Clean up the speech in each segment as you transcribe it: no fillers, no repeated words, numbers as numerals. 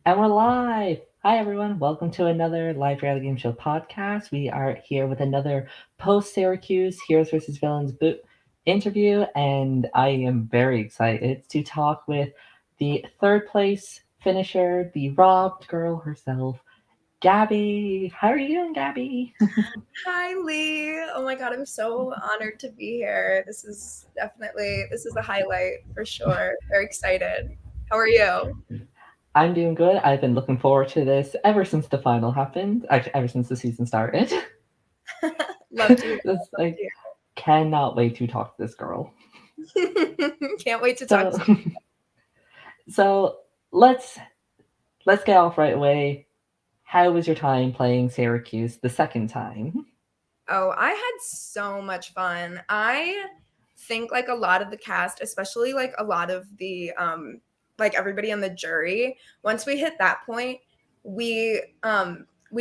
And we're live! Hi, everyone. Welcome to another live reality game show podcast. We are here with another post Syracuse Heroes versus Villains interview, and I am very excited to talk with the third place finisher, the robbed girl herself, Gabby. How are you doing, Gabby? Hi, Lee. Oh my God, I'm so honored to be here. This is a highlight for sure. Very excited. How are you? I'm doing good. I've been looking forward to this ever since the final happened. Actually, ever since the season started. Love to hear. This like cannot wait to talk to this girl. Love to hear. Can't wait to talk So to you. so let's get off right away. How was your time playing Syracuse the second time? Oh, I had so much fun. I think like a lot of the cast, especially like a lot of the like everybody on the jury, once we hit that point, we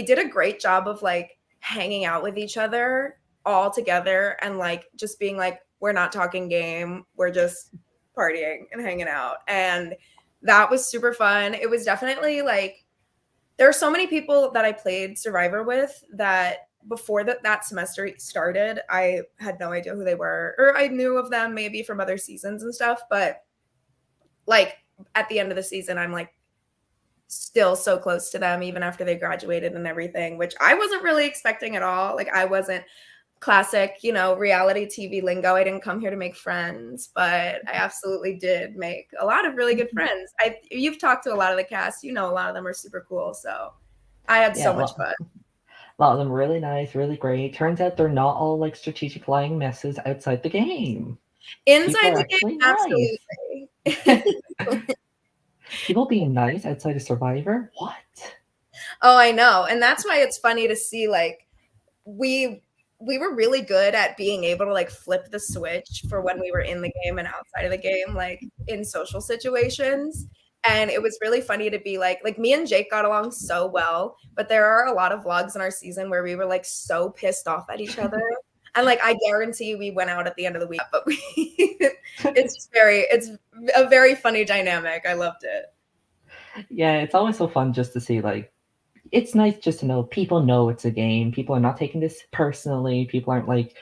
did a great job of like hanging out with each other all together and like just being like we're not talking game, we're just partying and hanging out. And that was super fun. It was definitely like there are so many people that I played Survivor with that before that semester started, I had no idea who they were, or I knew of them maybe from other seasons and stuff. But like at the end of the season, I'm like still so close to them, even after they graduated and everything, which I wasn't really expecting at all. Like I wasn't classic, reality TV lingo. I didn't come here to make friends, but I absolutely did make a lot of really good friends. You've talked to a lot of the cast, a lot of them are super cool. So I had so Yeah, much fun. a lot of them really nice, really great. Turns out they're not all like strategic lying messes outside the game. People Inside are the actually game, nice. absolutely. People being nice outside of Survivor? What? Oh, I know. And that's why it's funny to see like we we were really good at being able to like flip the switch for when we were in the game and outside of the game, like in social situations. And it was really funny to be like me and Jake got along so well, but there are a lot of vlogs in our season where we were like so pissed off at each other. And like I guarantee we went out at the end of the week, but it's a very funny dynamic. I loved it. Yeah, it's always so fun just to see like it's nice just to know people know it's a game. People are not taking this personally. People aren't like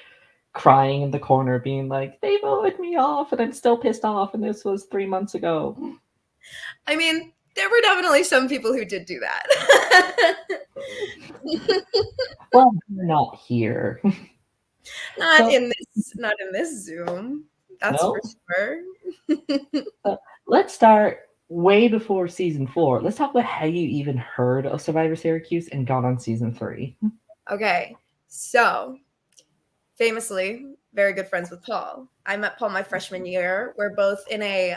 crying in the corner being like, they voted me off and I'm still pissed off and this was 3 months ago. I mean, there were definitely some people who did do that. Well, they're not here. So, Not in this Zoom. That's for no. sure. So, let's start way before season 4. Let's talk about how you even heard of Survivor Syracuse and got on season 3. Okay. So, famously, very good friends with Paul. I met Paul my freshman year. We're both in a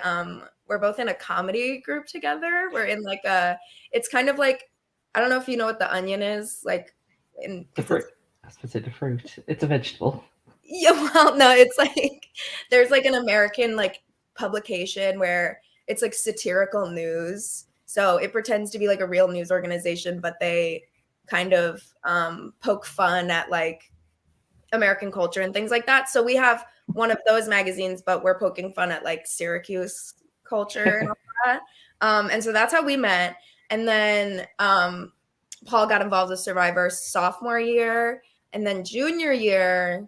comedy group together. We're in like a it's kind of like I don't know if you know what the onion is, like in The because fruit. it's That's specific fruit. It's a vegetable. yeah, well, no, it's like there's like an American like publication where it's like satirical news. So it pretends to be like a real news organization, but they kind of poke fun at like American culture and things like that. So we have one of those magazines, but we're poking fun at like Syracuse culture and all that. And so that's how we met. And then Paul got involved with Survivor sophomore year. And then junior year,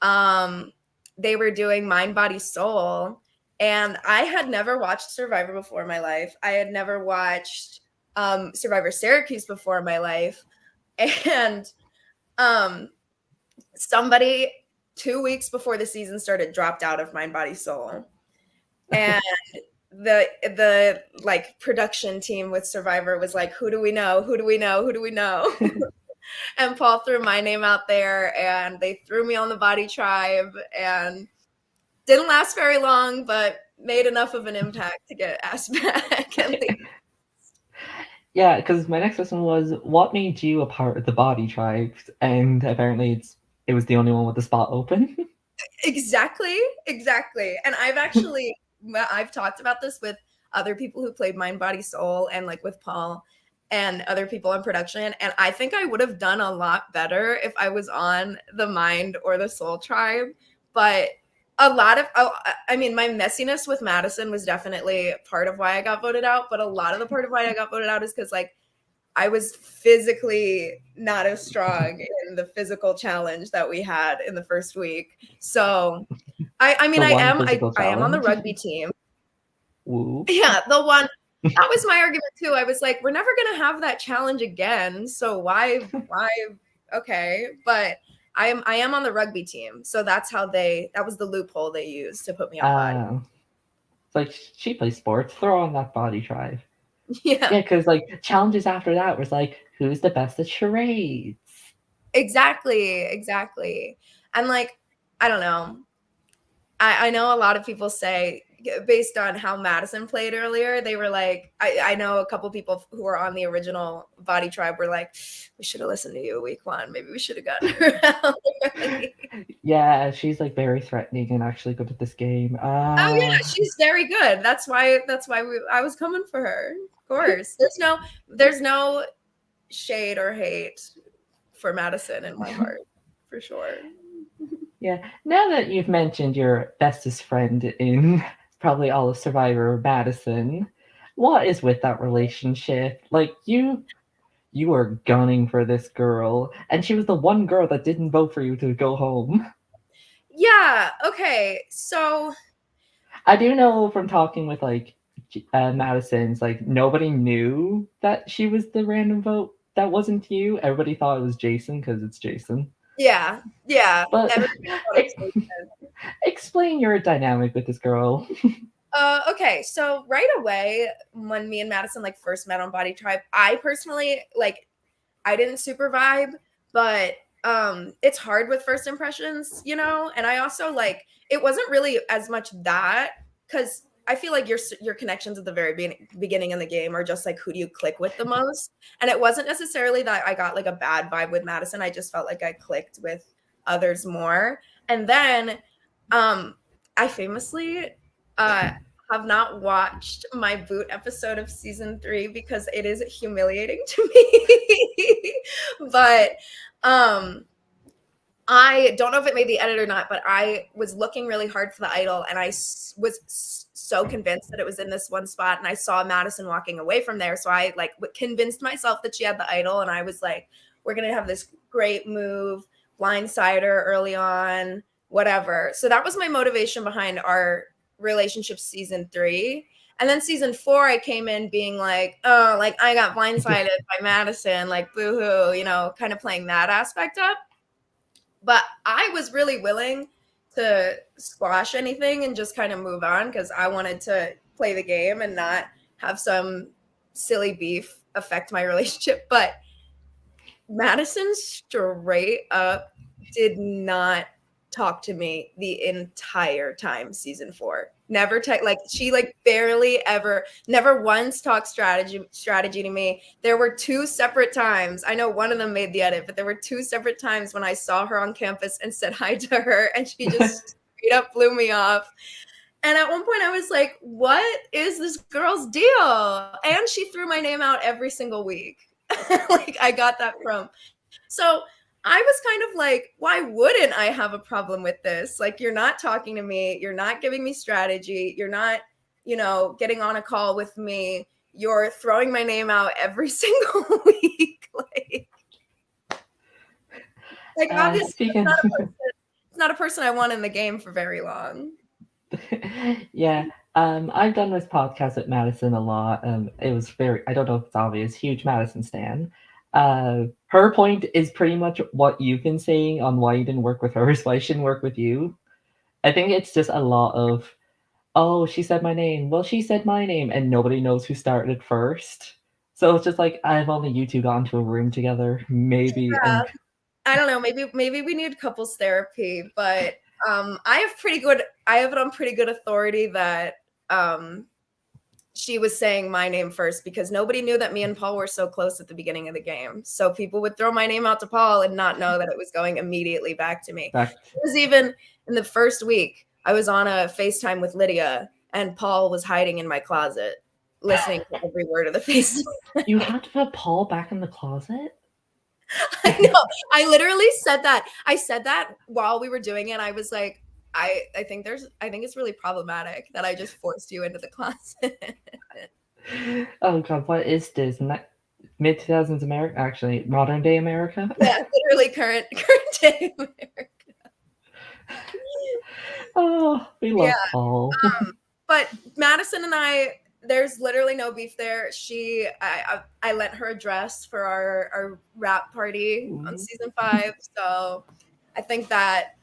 um, they were doing Mind, Body, Soul. And I had never watched Survivor before in my life. I had never watched Survivor Syracuse before in my life. And um, somebody 2 weeks before the season started dropped out of Mind, Body, Soul. And the like production team with Survivor was like, who do we know? Who do we know? Who do we know? And Paul threw my name out there and they threw me on the body tribe and didn't last very long, but made enough of an impact to get asked back at least. Yeah, because my next question was, what made you a part of the body tribe? And apparently, it was the only one with the spot open. Exactly. And I've talked about this with other people who played Mind, Body, Soul and like with Paul and other people in production. And I think I would have done a lot better if I was on the Mind or the Soul tribe. But a lot of I mean, my messiness with Madison was definitely part of why I got voted out, but a lot of the part of why I got voted out is because like I was physically not as strong in the physical challenge that we had in the first week. So I mean The I one am physical I am on the challenge. rugby team. Woo. Yeah, the one that was my argument too. I was like, we're never gonna have that challenge again. So why okay. But I am on the rugby team. So that's how that was the loophole they used to put me on body. It's like she plays sports. Throw on that body drive. Yeah. Yeah, because like challenges after that was like, who's the best at charades? Exactly. And like, I don't know. I know a lot of people say based on how Madison played earlier, they were like, I know a couple people who were on the original Body Tribe were like, we should have listened to you week one. Maybe we should have gotten her out early. Yeah, she's like very threatening and actually good at this game. Oh yeah, she's very good. That's why I was coming for her. Of course. There's no shade or hate for Madison in my heart, for sure. Yeah. Now that you've mentioned your bestest friend in probably all of Survivor, Madison, what is with that relationship? Like you were gunning for this girl, and she was the one girl that didn't vote for you to go home. Yeah, okay. So I do know from talking with like Madison's, like nobody knew that she was the random vote. That wasn't you. Everybody thought it was Jason because it's Jason. yeah, But everybody thought it was Jason. explain your dynamic with this girl. Okay, so right away when me and Madison like first met on Body Tribe, I personally like I didn't super vibe, but it's hard with first impressions, you know? And I also like it wasn't really as much that cuz I feel like your connections at the very beginning in the game are just like who do you click with the most? And it wasn't necessarily that I got like a bad vibe with Madison. I just felt like I clicked with others more. And then I famously uh have not watched my boot episode of season 3 because it is humiliating to me. But I don't know if it made the edit or not, but I was looking really hard for the idol and was so convinced that it was in this one spot and I saw Madison walking away from there. So I like convinced myself that she had the idol and I was like, we're going to have this great move, blindsider early on, whatever. So that was my motivation behind our relationship season 3. And then season 4, I came in being like, oh, like I got blindsided by Madison, like boohoo, you know, kind of playing that aspect up. But I was really willing to squash anything and just kind of move on because I wanted to play the game and not have some silly beef affect my relationship. But Madison straight up did not talk to me the entire time season 4. Never like she like barely ever never once talked strategy to me. There were 2 separate times. I know one of them made the edit, but there were 2 separate times when I saw her on campus and said hi to her and she just straight up blew me off. And at one point I was like, what is this girl's deal? And she threw my name out every single week. Like I got that from. So I was kind of like, why wouldn't I have a problem with this? Like, you're not talking to me. You're not giving me strategy. You're not, you know, getting on a call with me. You're throwing my name out every single week. Like obviously, Speaking, it's not a person I want in the game for very long. yeah, I've done this podcast with Madison a lot. It was very, I don't know if it's obvious, huge Madison stan. Her point is pretty much what you've been saying on why you didn't work with her is why she shouldn't work with you. I think it's just a lot of, oh, she said my name. Well, she said my name, and nobody knows who started first. So it's just like I've only you two gone to a room together, maybe, Yeah, and I don't know. Maybe we need couples therapy, but I have it on pretty good authority that she was saying my name first because nobody knew that me and Paul were so close at the beginning of the game. So people would throw my name out to Paul and not know that it was going immediately back to me. back. It was even in the first week, I was on a FaceTime with Lydia and Paul was hiding in my closet, listening to every word of the FaceTime. You had to put Paul back in the closet? I know. I literally said that. I said that while we were doing it. I was like, I think it's really problematic that I just forced you into the closet. Oh god, what is this? Mid 2000s America? Actually, modern day America? Yeah, literally current day America. Oh, we Yeah. love Paul. But Madison and I, there's literally no beef there. I lent her a dress for our wrap party on Ooh. season 5. So I think that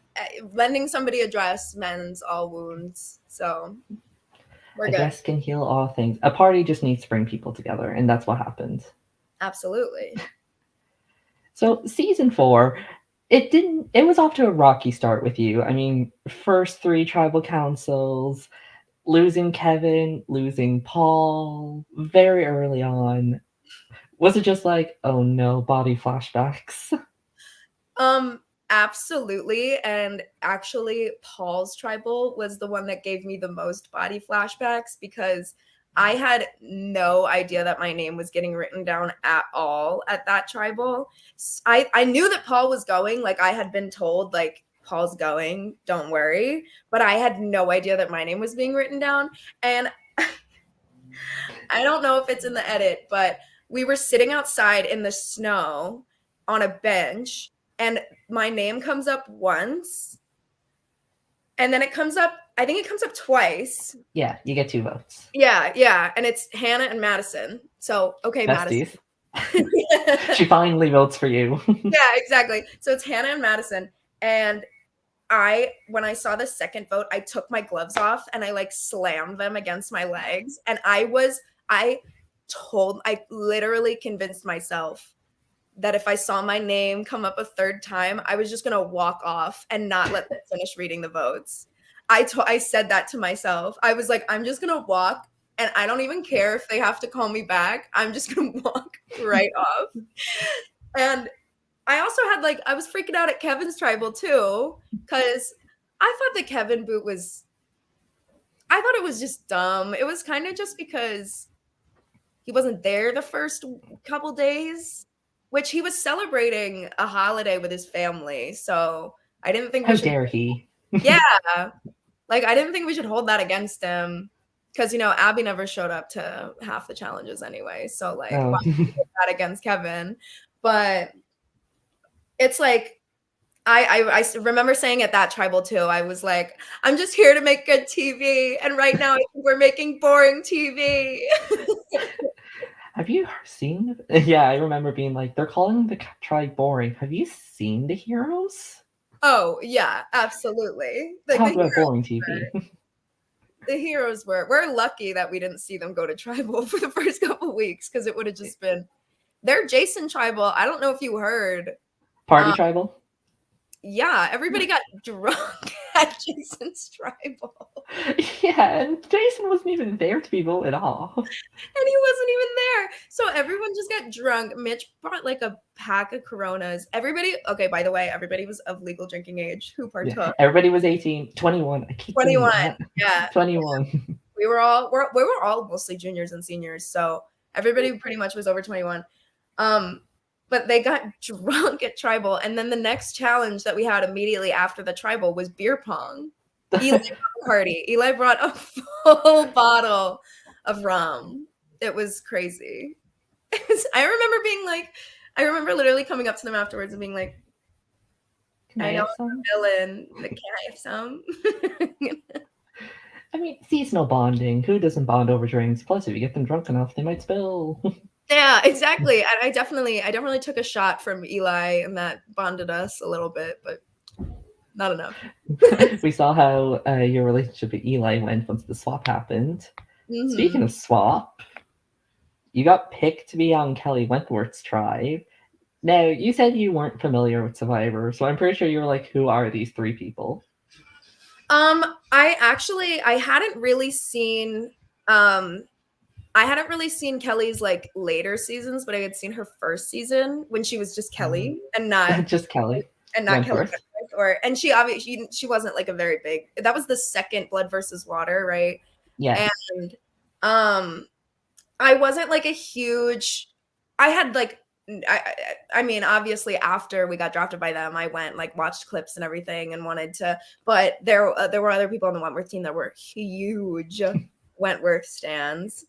lending somebody a dress mends all wounds. So we're A good. dress can heal all things. A party just needs to bring people together, and that's what happened. Absolutely. So season 4, it was off to a rocky start with you. I mean, first 3 tribal councils, losing Kevin, losing Paul very early on. Was it just like, oh no, body flashbacks? Absolutely. And actually, Paul's tribal was the one that gave me the most body flashbacks because I had no idea that my name was getting written down at all at that tribal. I knew that Paul was going, like I had been told, like Paul's going, don't worry. But I had no idea that my name was being written down. And I don't know if it's in the edit, but we were sitting outside in the snow on a bench, and my name comes up once, and then it comes up, I think it comes up twice. Yeah, you get 2 votes. Yeah. And it's Hannah and Madison. So, okay, Madison. Besties. She finally votes for you. Yeah, exactly. So it's Hannah and Madison. And when I saw the second vote, I took my gloves off and I like slammed them against my legs. And I literally convinced myself that if I saw my name come up a third time, I was just going to walk off and not let them finish reading the votes. I said that to myself. I was like, I'm just going to walk, and I don't even care if they have to call me back. I'm just going to walk right off. And I also had I was freaking out at Kevin's tribal too, because I thought the Kevin boot I thought it was just dumb. It was kind of just because he wasn't there the first couple days, which he was celebrating a holiday with his family. So I didn't think How dare he? Yeah. I didn't think we should hold that against him because, Abby never showed up to half the challenges anyway. So, why Oh. hold that against Kevin? But it's I remember saying at that tribal too, I was like, I'm just here to make good TV. And right now I think we're making boring TV. Have you seen? Yeah, I remember being like, they're calling the tribe boring. Have you seen the heroes? Oh, yeah, absolutely. Talk about boring TV. The heroes we're lucky that we didn't see them go to tribal for the first couple weeks because it would have just been their Jason tribal. I don't know if you heard. Party tribal? Yeah, everybody got drunk at Jason's tribal. Yeah, and Jason wasn't even there to be voted off. And he wasn't even there. So everyone just got drunk. Mitch brought a pack of Coronas. Okay, by the way, everybody was of legal drinking age who partook. Yeah. Everybody was 18, 21. I keep 21. That. Yeah. 21. We were all mostly juniors and seniors. So everybody pretty much was over 21. But they got drunk at tribal. And then the next challenge that we had immediately after the tribal was beer pong. Eli party. Eli brought a full bottle of rum. It was crazy. I remember literally coming up to them afterwards and being like, I know I'm a villain, but can I have some? I mean, seasonal bonding. Who doesn't bond over drinks? Plus, if you get them drunk enough, they might spill. Yeah, exactly. And I definitely took a shot from Eli, and that bonded us a little bit, but not enough. We saw how your relationship with Eli went once the swap happened. Mm-hmm. Speaking of swap, you got picked to be on Kelly Wentworth's tribe. Now, you said you weren't familiar with Syrvivor, so I'm pretty sure you were like, who are these 3 people? I hadn't really seen Kelly's later seasons, but I had seen her first season when she was just Kelly and not just Kelly and not Wentworth. Kelly. And she obviously she wasn't a very big. That was the second Blood versus Water, right? Yes. And I wasn't a huge. I had I mean, obviously after we got drafted by them, I went like watched clips and everything and wanted to, but there were other people on the Wentworth team that were huge Wentworth stans.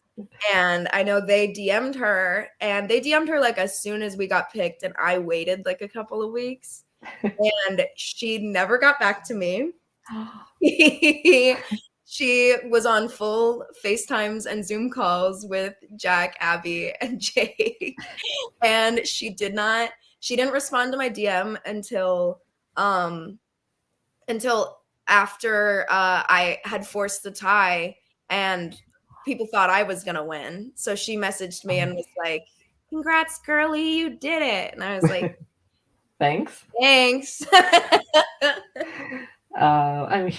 And I know they DM'd her, and they DM'd her like as soon as we got picked, and I waited like a couple of weeks, and she never got back to me. She was on full FaceTimes and Zoom calls with Jack, Abby, and Jake. And she didn't respond to my DM until after I had forced the tie and people thought I was gonna win. So she messaged me and was like, "Congrats, girly, you did it." And I was like, Thanks. "Thanks." I mean,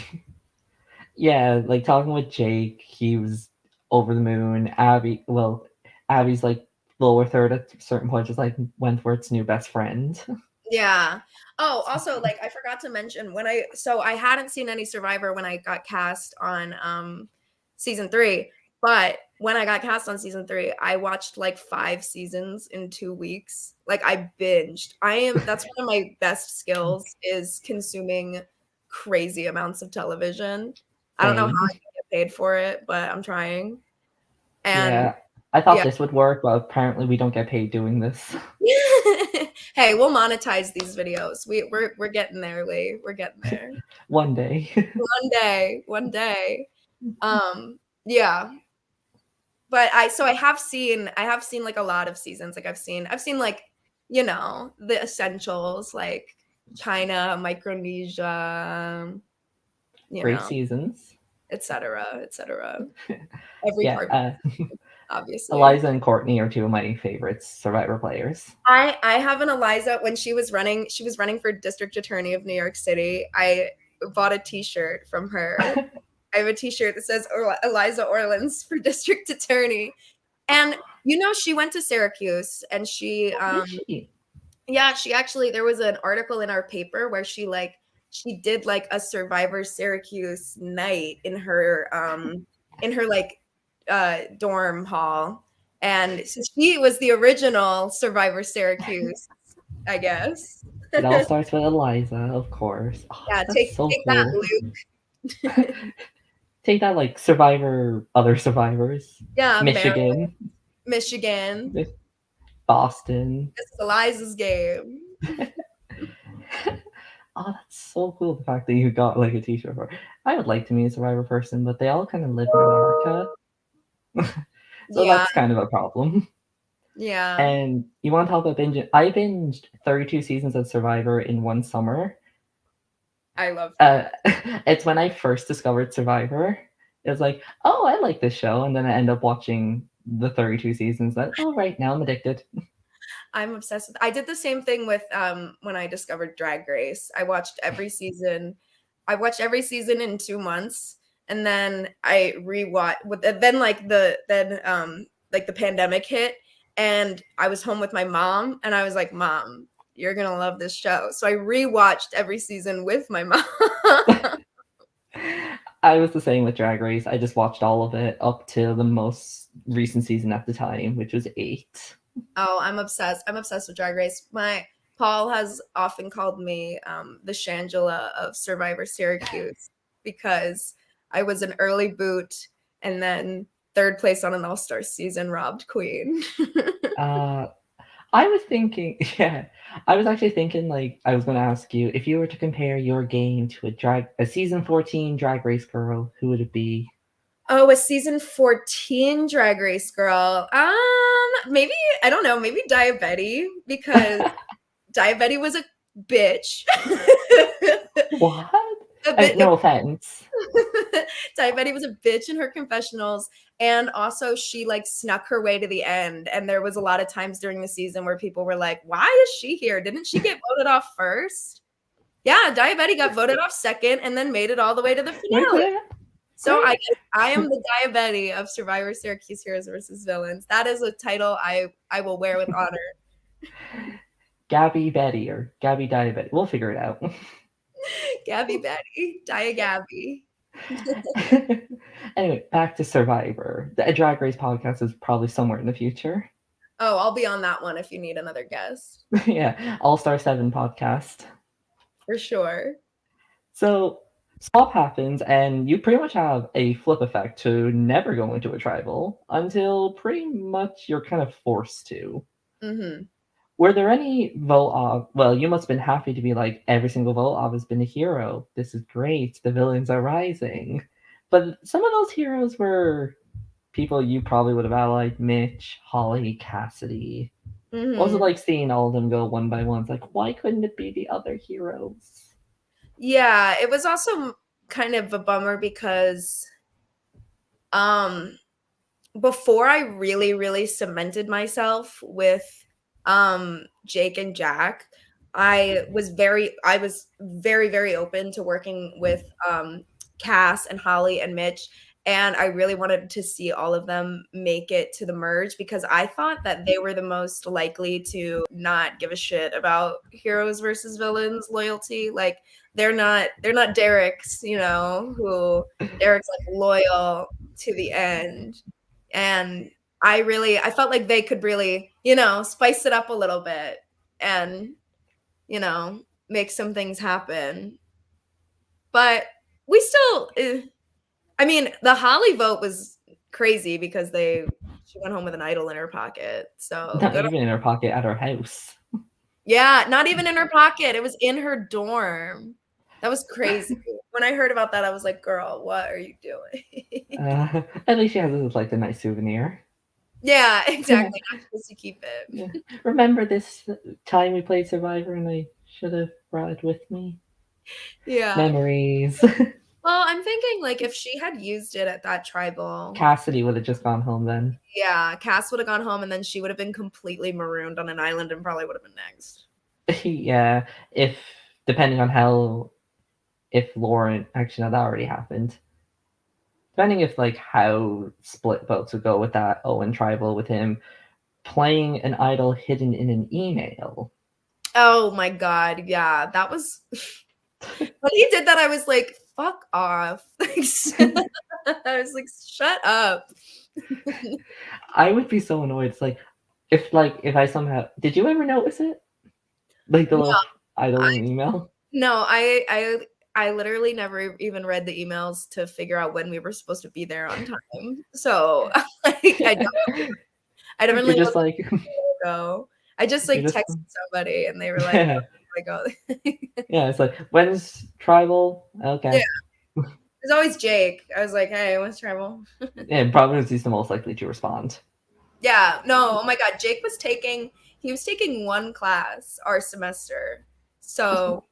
yeah, like talking with Jake, he was over the moon. Abby's like lower third at a certain point, just like Wentworth's new best friend. Yeah. Oh, also, like I forgot to mention I hadn't seen any Survivor when I got cast on season 3, but when I got cast on season 3, I watched like 5 seasons in 2 weeks. Like I binged. That's one of my best skills is consuming crazy amounts of television. I don't know how Same. I can get paid for it, but I'm trying. And Yeah, I thought yeah. this would work, but apparently we don't get paid doing this. Hey, we'll monetize these videos. We're getting there, Lee. We're getting there. One day. One day. Yeah. But I have seen like a lot of seasons. Like I've seen like, the essentials like China, Micronesia, Great seasons. etc., etc. Every Yeah, part, obviously. Eliza and Courtney are two of my favorites Survivor players. I have an Eliza when she was running for district attorney of New York City. I bought a t-shirt from her. I have a t-shirt that says Eliza Orleans for district attorney. And she went to Syracuse and she yeah, she actually there was an article in our paper where she did like a Survivor Syracuse night in her like dorm hall. And so she was the original Survivor Syracuse, I guess. It all starts with Eliza, of course. Oh, Yeah, that's take so that, cool. Luke. Take that, like other survivors. Yeah, Maryland, Michigan, Michigan. Boston. This is Eliza's game. Oh, that's so cool. The fact that you got like a t-shirt for. I would like to meet a Survivor person, but they all kind of live in America, so Yeah, that's kind of a problem. yeah. And you want to talk about binging? I binged 32 seasons of Survivor in one summer. I love that. It's when I first discovered Survivor. It was like, oh, I like this show, and then I end up watching the 32 seasons. That right now I'm addicted. I'm obsessed with I did the same thing with when I discovered Drag Race. I watched every season. I watched every season in 2 months, and then I rewatched then like the pandemic hit and I was home with my mom and I was like, "Mom, you're going to love this show." So I rewatched every season with my mom. I was the same with Drag Race. I just watched all of it up to the most recent season at the time, which was 8. Oh, I'm obsessed. I'm obsessed with Drag Race. My Paul has often called me the Shangela of Survivor Syracuse because I was an early boot and then third place on an all-star season robbed queen. I was thinking, yeah, I was actually thinking like I was going to ask you if you were to compare your game to a season 14 Drag Race girl, who would it be? Oh, a season 14 Drag Race girl. Maybe I don't know, maybe Diabetti because Diabetti was a bitch. What? No offense. Diabetti was a bitch in her confessionals, and also she like snuck her way to the end. And there was a lot of times during the season where people were like, "Why is she here? Didn't she get voted off first?" Yeah, Diabetti got voted off second and then made it all the way to the finale. So I am the Diabetti of Survivor Syracuse Heroes versus Villains. That is a title I will wear with honor. Gabby Betty or Gabby Diabetti. We'll figure it out. Gabby Betty, Dia Gabby. Anyway, back to Survivor. The Drag Race podcast is probably somewhere in the future. Oh, I'll be on that one if you need another guest. Yeah, All Star 7 podcast. For sure. So swap happens, and you pretty much have a flip effect to never go into a tribal until pretty much you're kind of forced to. Mm-hmm. Were there any vote of? Well, you must have been happy to be like every single vote of has been a hero. This is great. The villains are rising. But some of those heroes were people you probably would have allied: Mitch, Holly, Cassidy. What was it Mm-hmm. like seeing all of them go one by one? It's like, why couldn't it be the other heroes? Yeah, it was also kind of a bummer because um before I really, really cemented myself with Jake and Jack, I was very, very open to working with Cass and Holly and Mitch. And I really wanted to see all of them make it to the merge because I thought that they were the most likely to not give a shit about heroes versus villains loyalty. Like they're not Derek's, who Derek's like loyal to the end. And I felt like they could really, spice it up a little bit and, make some things happen. But we still I mean, the Holly vote was crazy because she went home with an idol in her pocket. So Not good. even in her pocket at her house. Yeah, not even in her pocket. It was in her dorm. That was crazy. When I heard about that, I was like, girl, what are you doing? At least she has it as like a nice souvenir. Yeah, exactly. Not supposed to keep Yeah. it. Remember this time we played Survivor and I should have brought it with me? Yeah. Memories. Well, I'm thinking like if she had used it at that tribal, Cassidy would have just gone home then. yeah, Cass would have gone home and then she would have been completely marooned on an island and probably would have been next. Yeah, if depending on how if Lauren actually no that already happened. Depending if like how split votes would go with that Owen tribal with him playing an idol hidden in an email. Oh my god, yeah, that was when he did that. I was like, "Fuck off!" I was like, "Shut up." I would be so annoyed. It's like if I somehow did you ever notice it? Like the No, little idol I in the email? no, I literally never even read the emails to figure out when we were supposed to be there on time. So like, I You're definitely just wasn't like go. I just you're like just texted somebody and they were like, yeah. "Oh, I go." Yeah, it's like when's tribal? Yeah, Okay. it's always Jake. I was like, "Hey, what's trouble?" And probably he's the most likely to respond. Yeah, no, oh my god, Jake he was taking one class our semester. So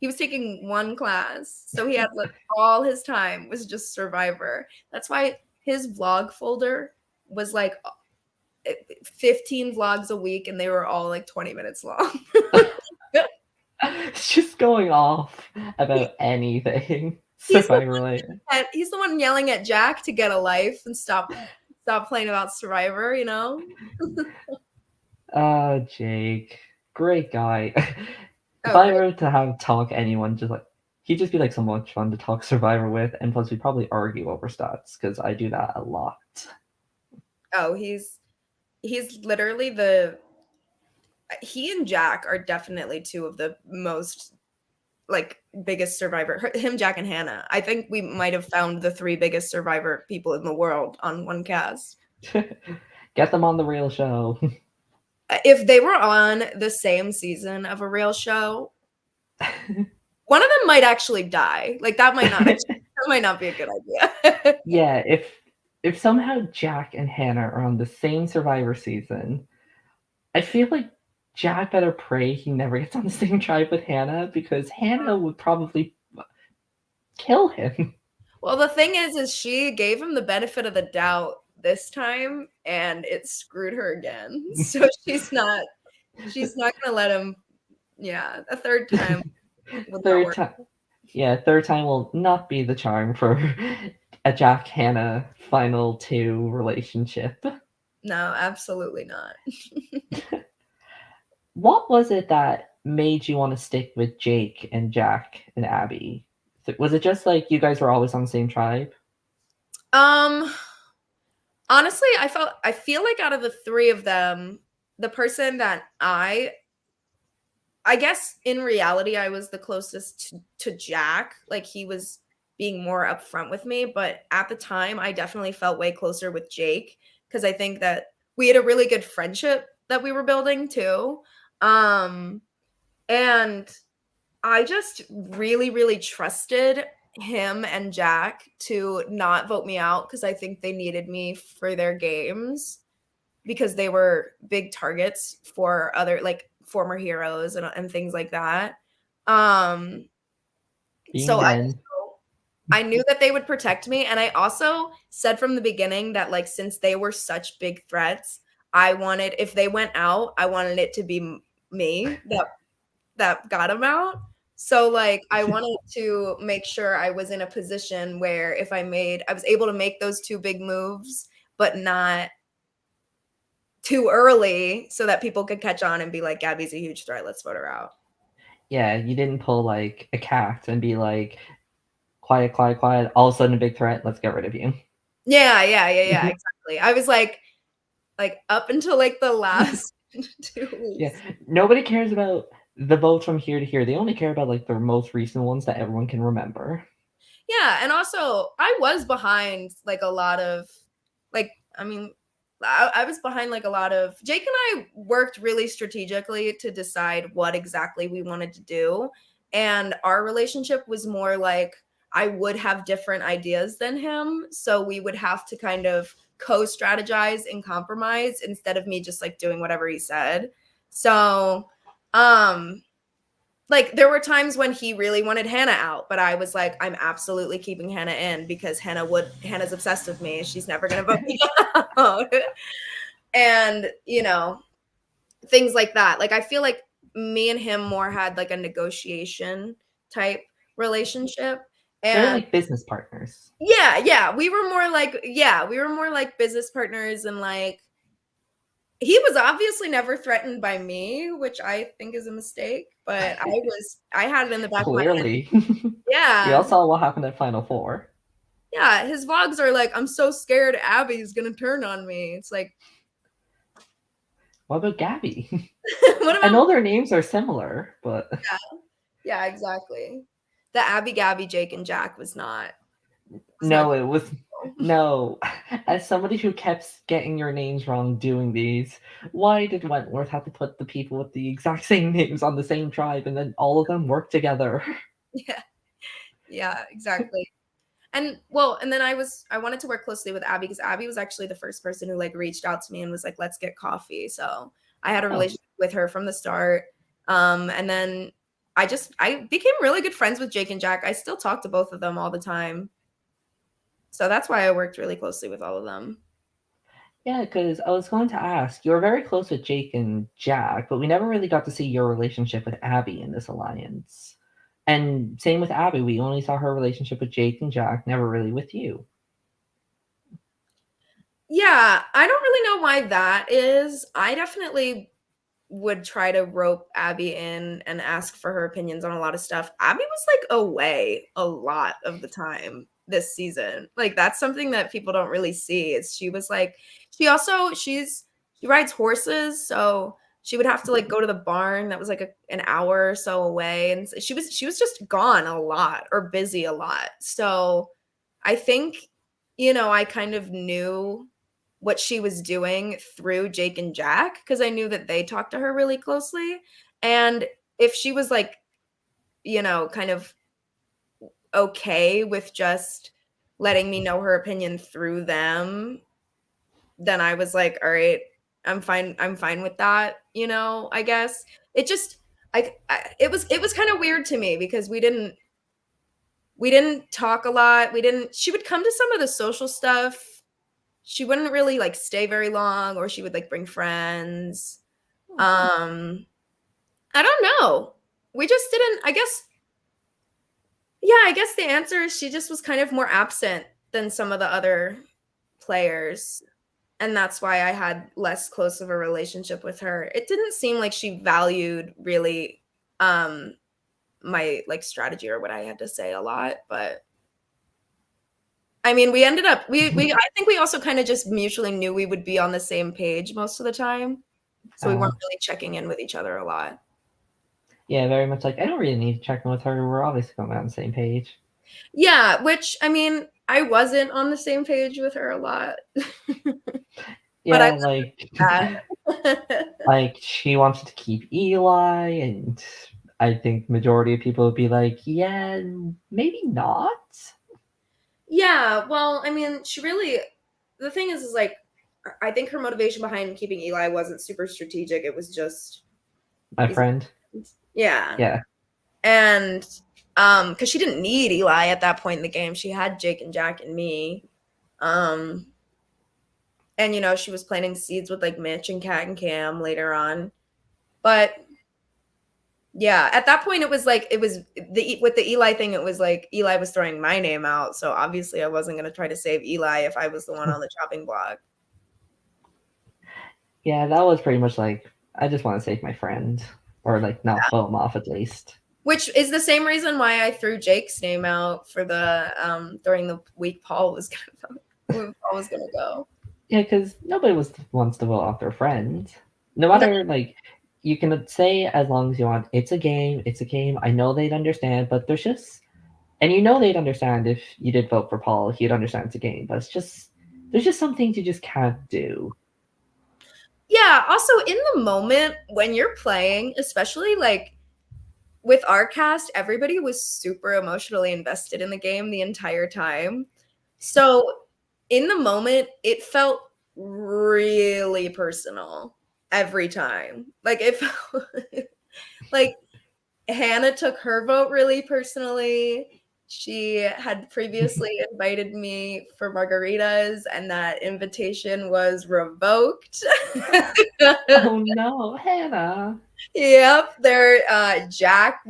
he was taking one class. So he had like all his time was just Survivor. That's why his vlog folder was like 15 vlogs a week and they were all like 20 minutes long. It's just going off about anything He's the Survivor related. he's the one yelling at Jack to get a life and stop playing about Survivor. Jake. Great guy. If Oh, I great. were to have talk anyone, just like he'd just be like so much fun to talk Survivor with, and plus we probably argue over stats because I do that a lot. Oh, he's literally the he and Jack are definitely two of the most like biggest Survivor. Him, Jack, and Hannah. I think we might have found the three biggest Survivor people in the world on one cast. Get them on the real show. If they were on the same season of a real show, one of them might actually die. Like that might not be a good idea. Yeah, if somehow Jack and Hannah are on the same Survivor season, I feel like Jack better pray he never gets on the same tribe with Hannah because Hannah would probably kill him. Well, the thing is she gave him the benefit of the doubt this time, and it screwed her again. So she's not gonna let him. Yeah, a third time would not Third work. time, yeah, third time will not be the charm for a Jack Hannah final two relationship. No, absolutely not. What was it that made you want to stick with Jake and Jack and Abby? Was it just like you guys were always on the same tribe? Um, Honestly, I feel like out of the three of them, the person that I guess in reality I was the closest to Jack. Like he was being more upfront with me, but at the time I definitely felt way closer with Jake because I think that we had a really good friendship that we were building too. Um and I just really, really trusted him and Jack to not vote me out because I think they needed me for their games because they were big targets for other like former heroes and things like that. Um, Being so Ben. I knew that they would protect me, and I also said from the beginning that like since they were such big threats, I wanted if they went out, I wanted it to be me that got him out. So like I wanted to make sure I was in a position where if I was able to make those two big moves, but not too early so that people could catch on and be like, Gabby's a huge threat. Let's vote her out. Yeah, you didn't pull like a cat and be like, quiet, quiet, quiet. All of a sudden, a big threat. Let's get rid of you. Yeah, exactly. I was like up until like the last 2 weeks. Yeah, nobody cares about the votes from here to here. They only care about like the most recent ones that everyone can remember. Yeah, and also I was behind like a lot of like I mean I was behind like a lot of Jake and I worked really strategically to decide what exactly we wanted to do. And our relationship was more like I would have different ideas than him. So we would have to kind of co-strategize and compromise instead of me just like doing whatever he said. So um like there were times when he really wanted Hannah out, but I was like, I'm absolutely keeping Hannah in because Hannah's obsessed with me. She's never gonna vote me out. And things like that. Like I feel like me and him more had like a negotiation type relationship. They're And like business partners. we were more like business partners and like he was obviously never threatened by me, which I think is a mistake, but I had it in the back of my head. Clearly. We Yeah. all saw what happened at Final Four. Yeah, his vlogs are like, I'm so scared Abby's gonna turn on me. It's like, What about Gabby? what I about know their names are similar, but yeah, exactly. The Abby, Gabby, Jake, and Jack was not no, it was no. As somebody who kept getting your names wrong doing these, why did Wentworth have to put the people with the exact same names on the same tribe and then all of them work together? yeah, yeah, exactly. And then I wanted to work closely with Abby because Abby was actually the first person who like reached out to me and was like, let's get coffee. So I had a Oh, relationship with her from the start. And then I became really good friends with Jake and Jack. I still talk to both of them all the time. So that's why I worked really closely with all of them. yeah, because I was going to ask, you were very close with Jake and Jack, but we never really got to see your relationship with Abby in this alliance. And same with Abby, we only saw her relationship with Jake and Jack, never really with you. Yeah, I don't really know why that is. I definitely would try to rope Abby in and ask for her opinions on a lot of stuff. Abby was like away a lot of the time this season. Like that's something that people don't really see. Is she was like she rides horses, so she would have to like go to the barn that was like an hour or so away and she was just gone a lot or busy a lot. So I think I kind of knew what she was doing through Jake and Jack because I knew that they talked to her really closely. And if she was like, kind of okay with just letting me know her opinion through them, then I was like, all right, I'm fine with that, I guess. It just it was kind of weird to me because we didn't talk a lot. She would come to some of the social stuff. She wouldn't really like stay very long or she would like bring friends. Um I don't know. We just didn't I guess yeah, I guess the answer is she just was kind of more absent than some of the other players. And that's why I had less close of a relationship with her. It didn't seem like she valued really my like strategy or what I had to say a lot, but I mean, we ended up I think we also kind of just mutually knew we would be on the same page most of the time. So we weren't really checking in with each other a lot. Yeah, very much like I don't really need to check in with her. We're obviously going on the same page. Yeah, which I mean, I wasn't on the same page with her a lot. But I Yeah, like that. like she wanted to keep Eli, and I think majority of people would be like, yeah, maybe not. Yeah, well, I mean, she really the thing is like I think her motivation behind keeping Eli wasn't super strategic. It was just My he's friend. yeah. Yeah. And because she didn't need Eli at that point in the game. She had Jake and Jack and me. Um and you know, she was planting seeds with like Mitch and Kat and Cam later on. But yeah, at that point it was like it was with the Eli thing, it was like Eli was throwing my name out. So obviously I wasn't gonna try to save Eli if I was the one on the chopping block. Yeah, that was pretty much like I just want to save my friend. Or like not blow him off at least. Which is the same reason why I threw Jake's name out for the during the week Paul was gonna go. Yeah, because nobody wants to vote off their friend. No matter like you can say as long as you want, it's a game, it's a game. I know they'd understand, but there's just and you know they'd understand if you did vote for Paul, he'd understand it's a game. But it's just there's just some things you just can't do. Yeah, also in the moment when you're playing, especially like with our cast, everybody was super emotionally invested in the game the entire time. So in the moment, it felt really personal every time. Like it felt like Hannah took her vote really personally. She had previously invited me for margaritas, and that invitation was revoked. Oh no, Hannah. Yep, Jack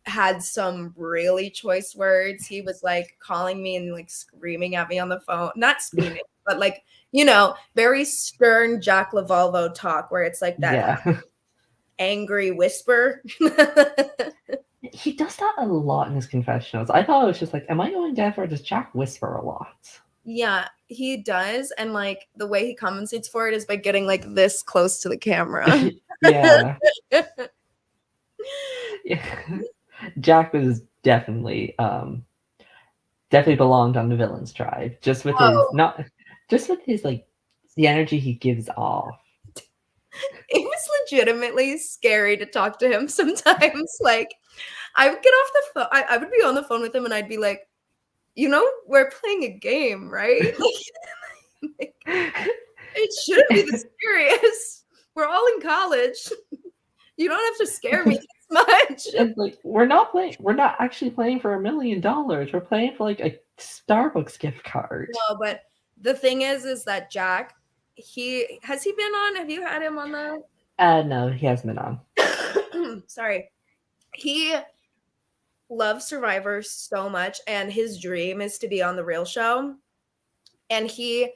had some really choice words. He was like calling me and like screaming at me on the phone. Not screaming, but like, you know, very stern Jack Lavalvo talk where it's like that Yeah. angry whisper. He does that a lot in his confessionals. I thought it was just like, am I going deaf or does Jack whisper a lot? Yeah, he does. And like the way he compensates for it is by getting like this close to the camera. Yeah. Yeah. Jack was definitely belonged on the villains tribe. Just with his Oh, not just with his like the energy he gives off. it was legitimately scary to talk to him sometimes. Like I would get off the phone. I would be on the phone with him and I'd be like, you know, we're playing a game, right? Like, it shouldn't be this serious. We're all in college. You don't have to scare me this much. And like we're not actually playing for $1 million. We're playing for like a Starbucks gift card. No, but the thing is that Jack, he has he been on? Have you had him on the No, he hasn't been on. sorry. He loves Survivor so much, and his dream is to be on the real show. And he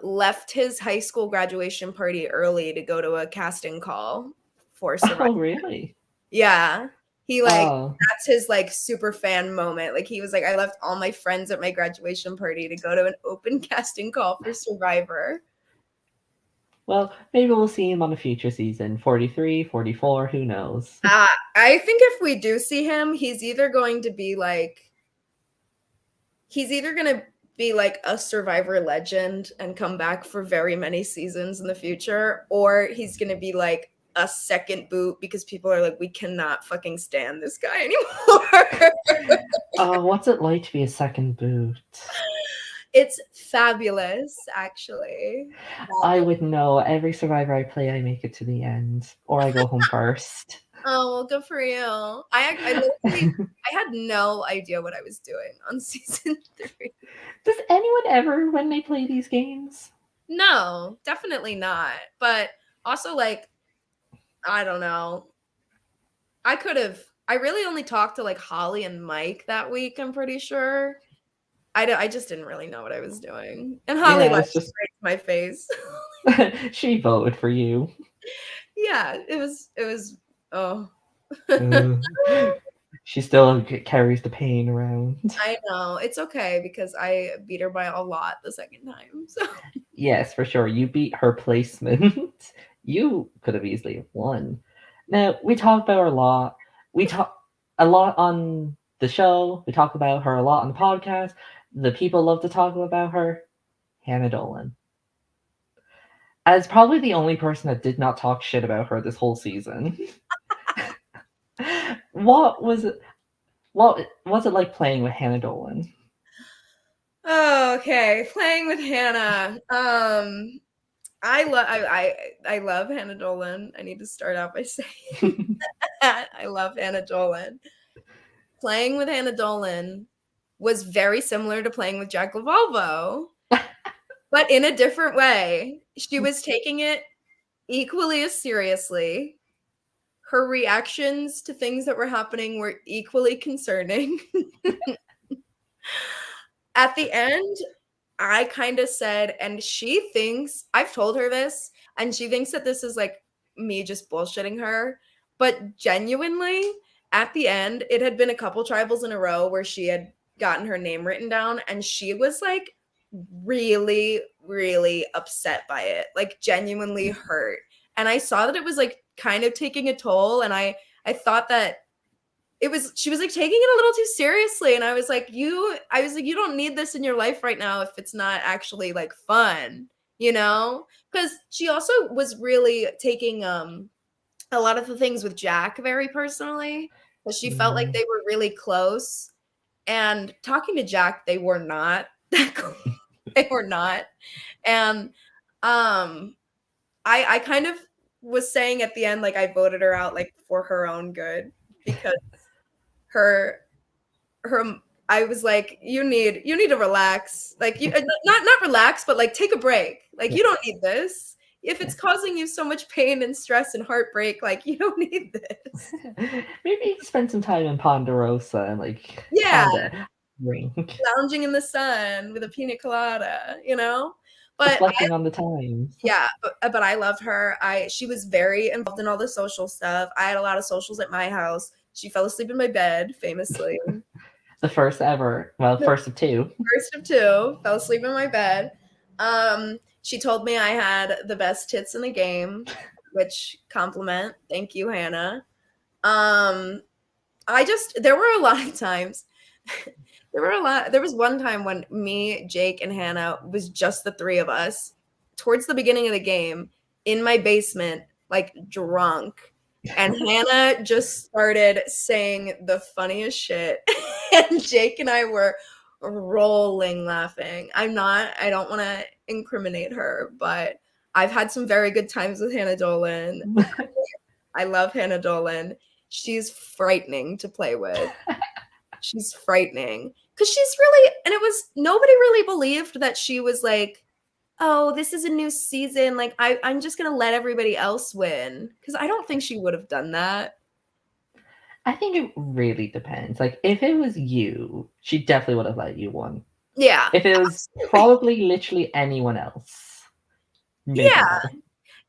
left his high school graduation party early to go to a casting call for Survivor. Oh really? Yeah. He like Oh. that's his like super fan moment. Like he was like, I left all my friends at my graduation party to go to an open casting call for Survivor. Well, maybe we'll see him on a future season. 43, 44, who knows? I think if we do see him, he's either going to be like a Survivor legend and come back for very many seasons in the future, or he's going to be like a second boot because people are like, we cannot fucking stand this guy anymore. What's it like to be a second boot? It's fabulous, actually. I would know. Every Survivor I play, I make it to the end, or I go home first. Oh, well, good for you. I had no idea what I was doing on season 3. Does anyone ever, when they play these games? No, definitely not. But also, like, I don't know. I really only talked to like Holly and Mike that week, I'm pretty sure. I just didn't really know what I was doing. And Holly Yeah, laughed it's just straight to my face. she voted for you. Yeah, it was oh. Uh, She still carries the pain around. I know. It's okay because I beat her by a lot the second time. So Yes, for sure. You beat her placement. You could have easily won. Now, we talk about her a lot. We talk a lot on the show. We talk about her a lot on the podcast. The people love to talk about her. Hannah Dolan. As probably the only person that did not talk shit about her this whole season. What was it? What was it like playing with Hannah Dolan? oh, okay. Playing with Hannah. I love Hannah Dolan. I need to start out by saying that. I love Hannah Dolan. Playing with Hannah Dolan was very similar to playing with Jack Lavalvo, but in a different way. She was taking it equally as seriously. Her reactions to things that were happening were equally concerning. At the end, I kind of said, and she thinks, I've told her this, and she thinks that this is like me just bullshitting her. But genuinely, at the end, it had been a couple tribals in a row where she had gotten her name written down, and she was like really, really upset by it, like genuinely hurt. And I saw that it was like kind of taking a toll, and I thought that she was like taking it a little too seriously, and I was like, you don't need this in your life right now if it's not actually like fun, because she also was really taking a lot of the things with Jack very personally, because she felt like Mm. they were really close, and talking to Jack, they were not that close. They were not. And I kind of was saying at the end, like, I voted her out like for her own good, because her her I was like, you need to relax. Like, you not relax, but like take a break. Like, you don't need this. If it's causing you so much pain and stress and heartbreak, like, you don't need this. Maybe spend some time in Ponderosa and like Yeah, have a drink, lounging in the sun with a pina colada. But reflecting on the times. yeah, but I loved her. She was very involved in all the social stuff. I had a lot of socials at my house. She fell asleep in my bed, famously. The first ever, well, The first of two. first of two, fell asleep in my bed. She told me I had the best tits in the game, which compliment. Thank you, Hannah. Um, there were a lot of times. There was one time when me, Jake, and Hannah was just the three of us towards the beginning of the game in my basement, like drunk. And Hannah just started saying the funniest shit. And Jake and I were rolling laughing. I don't want to incriminate her, but I've had some very good times with Hannah Dolan. I love Hannah Dolan. She's frightening to play with. She's frightening because she's really, and it was, nobody really believed that she was like, oh, this is a new season. Like, I'm just going to let everybody else win. Because I don't think she would have done that. I think it really depends. Like, if it was you, she definitely would have let you win. Yeah. If it was probably literally anyone else, maybe Yeah. no.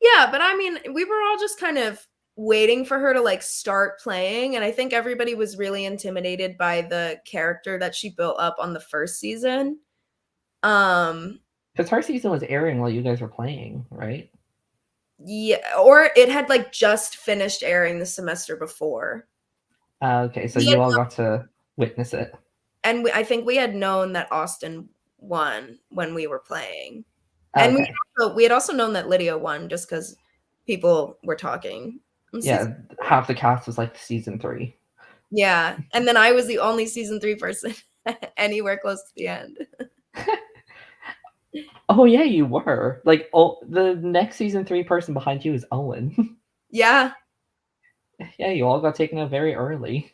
Yeah. But I mean, we were all just kind of waiting for her to like start playing. And I think everybody was really intimidated by the character that she built up on the first season. Because her season was airing while you guys were playing, right? Yeah, or it had like just finished airing the semester before. Okay, so We you had all got to witness it. And I think we had known that Austin won when we were playing, and Okay. we had also known that Lydia won just because people were talking. Yeah, half the cast was like season 3. Yeah, and then I was the only season 3 person anywhere close to the end. Oh yeah, you were. Like, oh, the next season 3 person behind you is Owen. Yeah, Yeah, you all got taken out very early.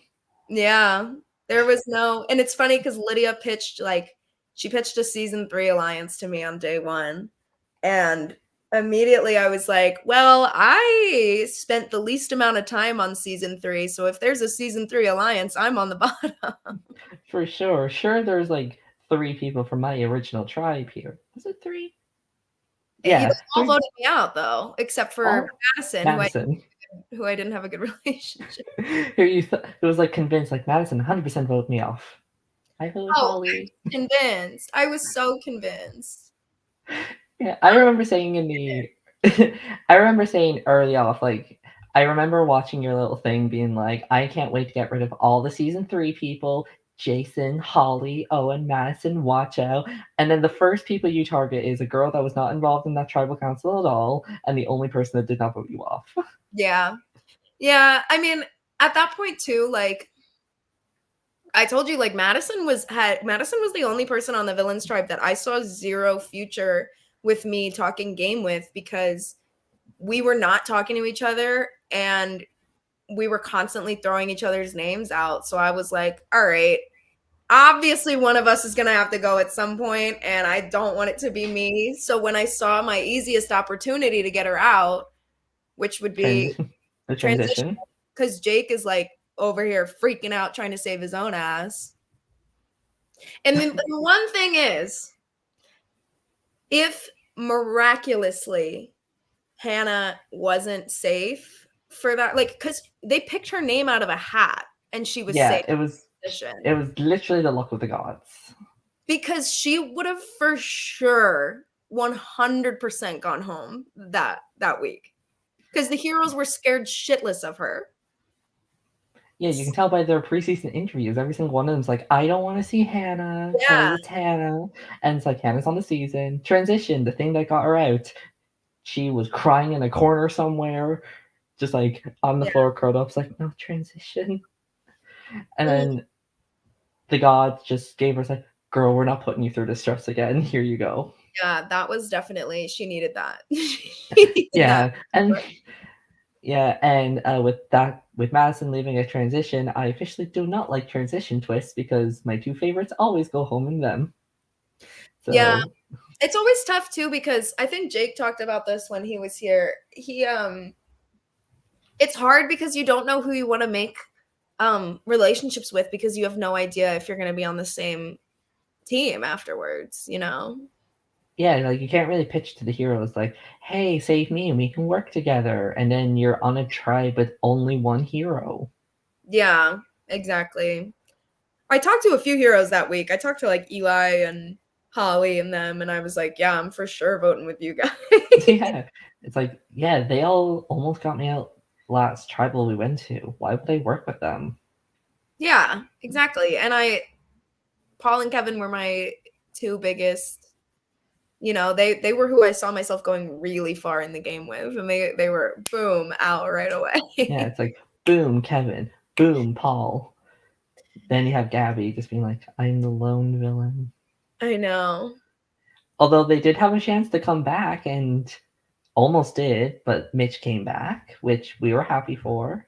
yeah. There was no, and it's funny because Lydia she pitched a season 3 alliance to me on day 1, and immediately I was like, well, I spent the least amount of time on season 3. So if there's a season 3 alliance, I'm on the bottom. For sure. Sure, there's like 3 people from my original tribe here. Was it 3? You Yeah, all 3. voted me out though, except for All Madison, who I Madison. who I didn't have a good relationship. Here it was like convinced, like Madison 100% vote me off. I vote Oh, Holly. convinced. I was so convinced. Yeah, I remember saying in the, I remember saying early off, like, I remember watching your little thing being like, I can't wait to get rid of all the season 3 people, Jason, Holly, Owen, Madison, watch out. And then the first people you target is a girl that was not involved in that tribal council at all, and the only person that did not vote you off. Yeah. Yeah. I mean, at that point too, like I told you, like Madison was the only person on the villains tribe that I saw zero future with me talking game with, because we were not talking to each other and we were constantly throwing each other's names out. So I was like, all right, obviously one of us is going to have to go at some point, and I don't want it to be me. So when I saw my easiest opportunity to get her out, which would be Transition. The transition, transition. because Jake is like over here freaking out trying to save his own ass. And then the one thing is, if miraculously Hannah wasn't safe for that, like, because they picked her name out of a hat and she was Yeah, safe it was literally the luck of the gods. because she would have for sure 100% gone home that week, because the heroes were scared shitless of her. Yeah, you can tell by their preseason interviews. Every single one of them's like, I don't want to see Hannah Yeah, because it's Hannah. And it's like, Hannah's on the season. Transition, the thing that got her out. She was crying in a corner somewhere, just like on the yeah. floor, curled up. It's like, no, transition. And Mhm. then the gods just gave her, like, girl, we're not putting you through this stress again. Here you go. Yeah, that was definitely, she needed that. She needed that. Yeah. And yeah, and with Madison leaving a transition, I officially do not like transition twists because my two favorites always go home in them. Yeah, So it's always tough too, because I think Jake talked about this when he was here. It's hard because you don't know who you want to make relationships with, because you have no idea if you're going to be on the same team afterwards, you know? yeah, like you can't really pitch to the heroes like, "Hey, save me and we can work together." And then you're on a tribe with only one hero. Yeah, exactly. I talked to a few heroes that week. I talked to like Eli and Holly and them, and I was like, yeah, I'm for sure voting with you guys. Yeah, it's like, yeah, they all almost got me out last tribal we went to. Why would I work with them? Yeah, exactly. And Paul and Kevin were my two biggest, they were who I saw myself going really far in the game with, and they were boom out right Yeah, away. it's like boom, Kevin, boom, Paul. Then you have Gabby just being like, "I'm the lone villain." I know. Although they did have a chance to come back and almost did, but Mitch came back, which we were happy for.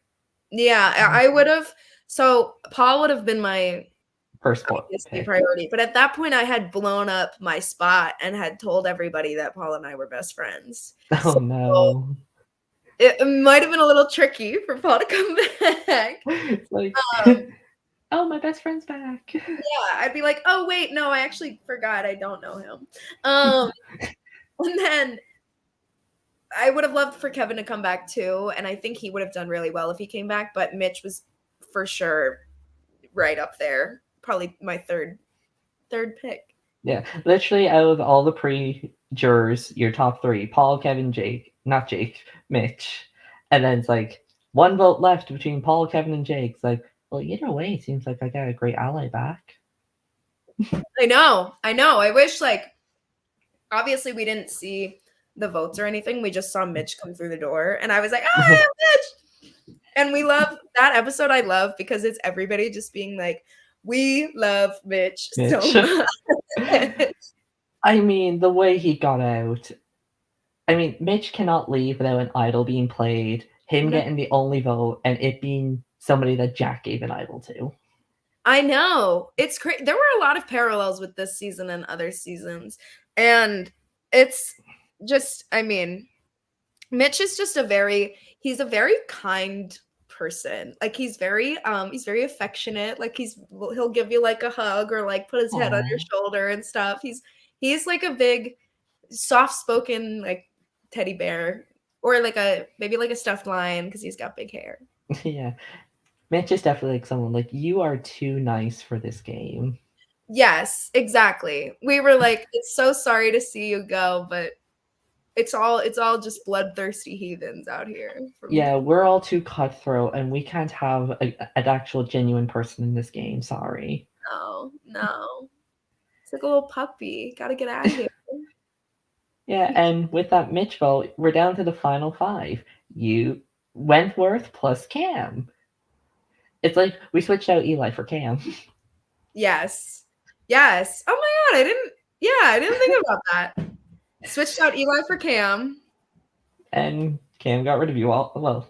Yeah, I would have. So Paul would have been my First obviously pick. priority, but at that point I had blown up my spot and had told everybody that Paul and I were best friends. Oh So no. it might have been a little tricky for Paul to come back. It's like, Um, oh, my best friend's back. yeah, I'd be like, oh wait, no, I actually forgot I don't know him. Um, and then I would have loved for Kevin to come back too, and I think he would have done really well if he came back. But Mitch was for sure right up there, probably my third pick. Yeah, literally out of all the pre-jurors, your top three: Paul, Kevin, Jake, not Jake, Mitch, and then it's like one vote left between Paul, Kevin, and Jake. It's like, well, either way, it seems like I got a great ally back. I know, I know. I wish, like, obviously we didn't see the votes or anything. We just saw Mitch come through the door, and I was like, oh yeah, Mitch. And we love that episode. I love because it's everybody just being like, we love Mitch so Mitch. much. I mean, the way he got out. I mean, Mitch cannot leave without an idol being played, him Mhm. getting the only vote, and it being somebody that Jack gave an idol to. I know. It's crazy. There were a lot of parallels with this season and other seasons. And it's just, I mean, Mitch is just he's a very kind person. Like he's very affectionate. Like he'll give you like a hug or like put his head on your Aww. shoulder and stuff. He's like a big soft-spoken like teddy bear or like maybe like a stuffed lion because he's got big hair. Yeah. Mitch is definitely like someone like you are too nice for this game. Yes, exactly. We were like, it's so sorry to see you go, but it's all just bloodthirsty heathens out here from Yeah, we're all too cutthroat and we can't have an actual genuine person in this game. Sorry. no. It's like a little puppy. Gotta get out of here. Yeah, and with that Mitch vote, we're down to the final five. You, Wentworth plus Cam. It's like we switched out Eli for Cam. Yes. Yes. Oh my god, I didn't think about that. Switched out Eli for Cam. And Cam got rid of you all.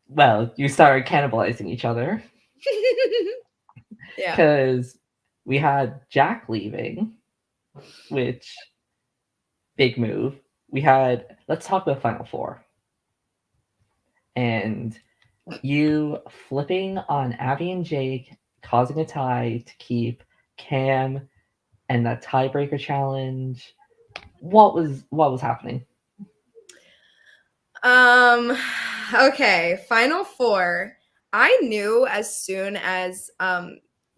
Well, you started cannibalizing each other. Yeah. Because we had Jack leaving, which big move. We had let's talk about Final Four. And you flipping on Abby and Jake, causing a tie to keep Cam and that tiebreaker challenge. What was happening? Okay, Final Four. I knew as soon as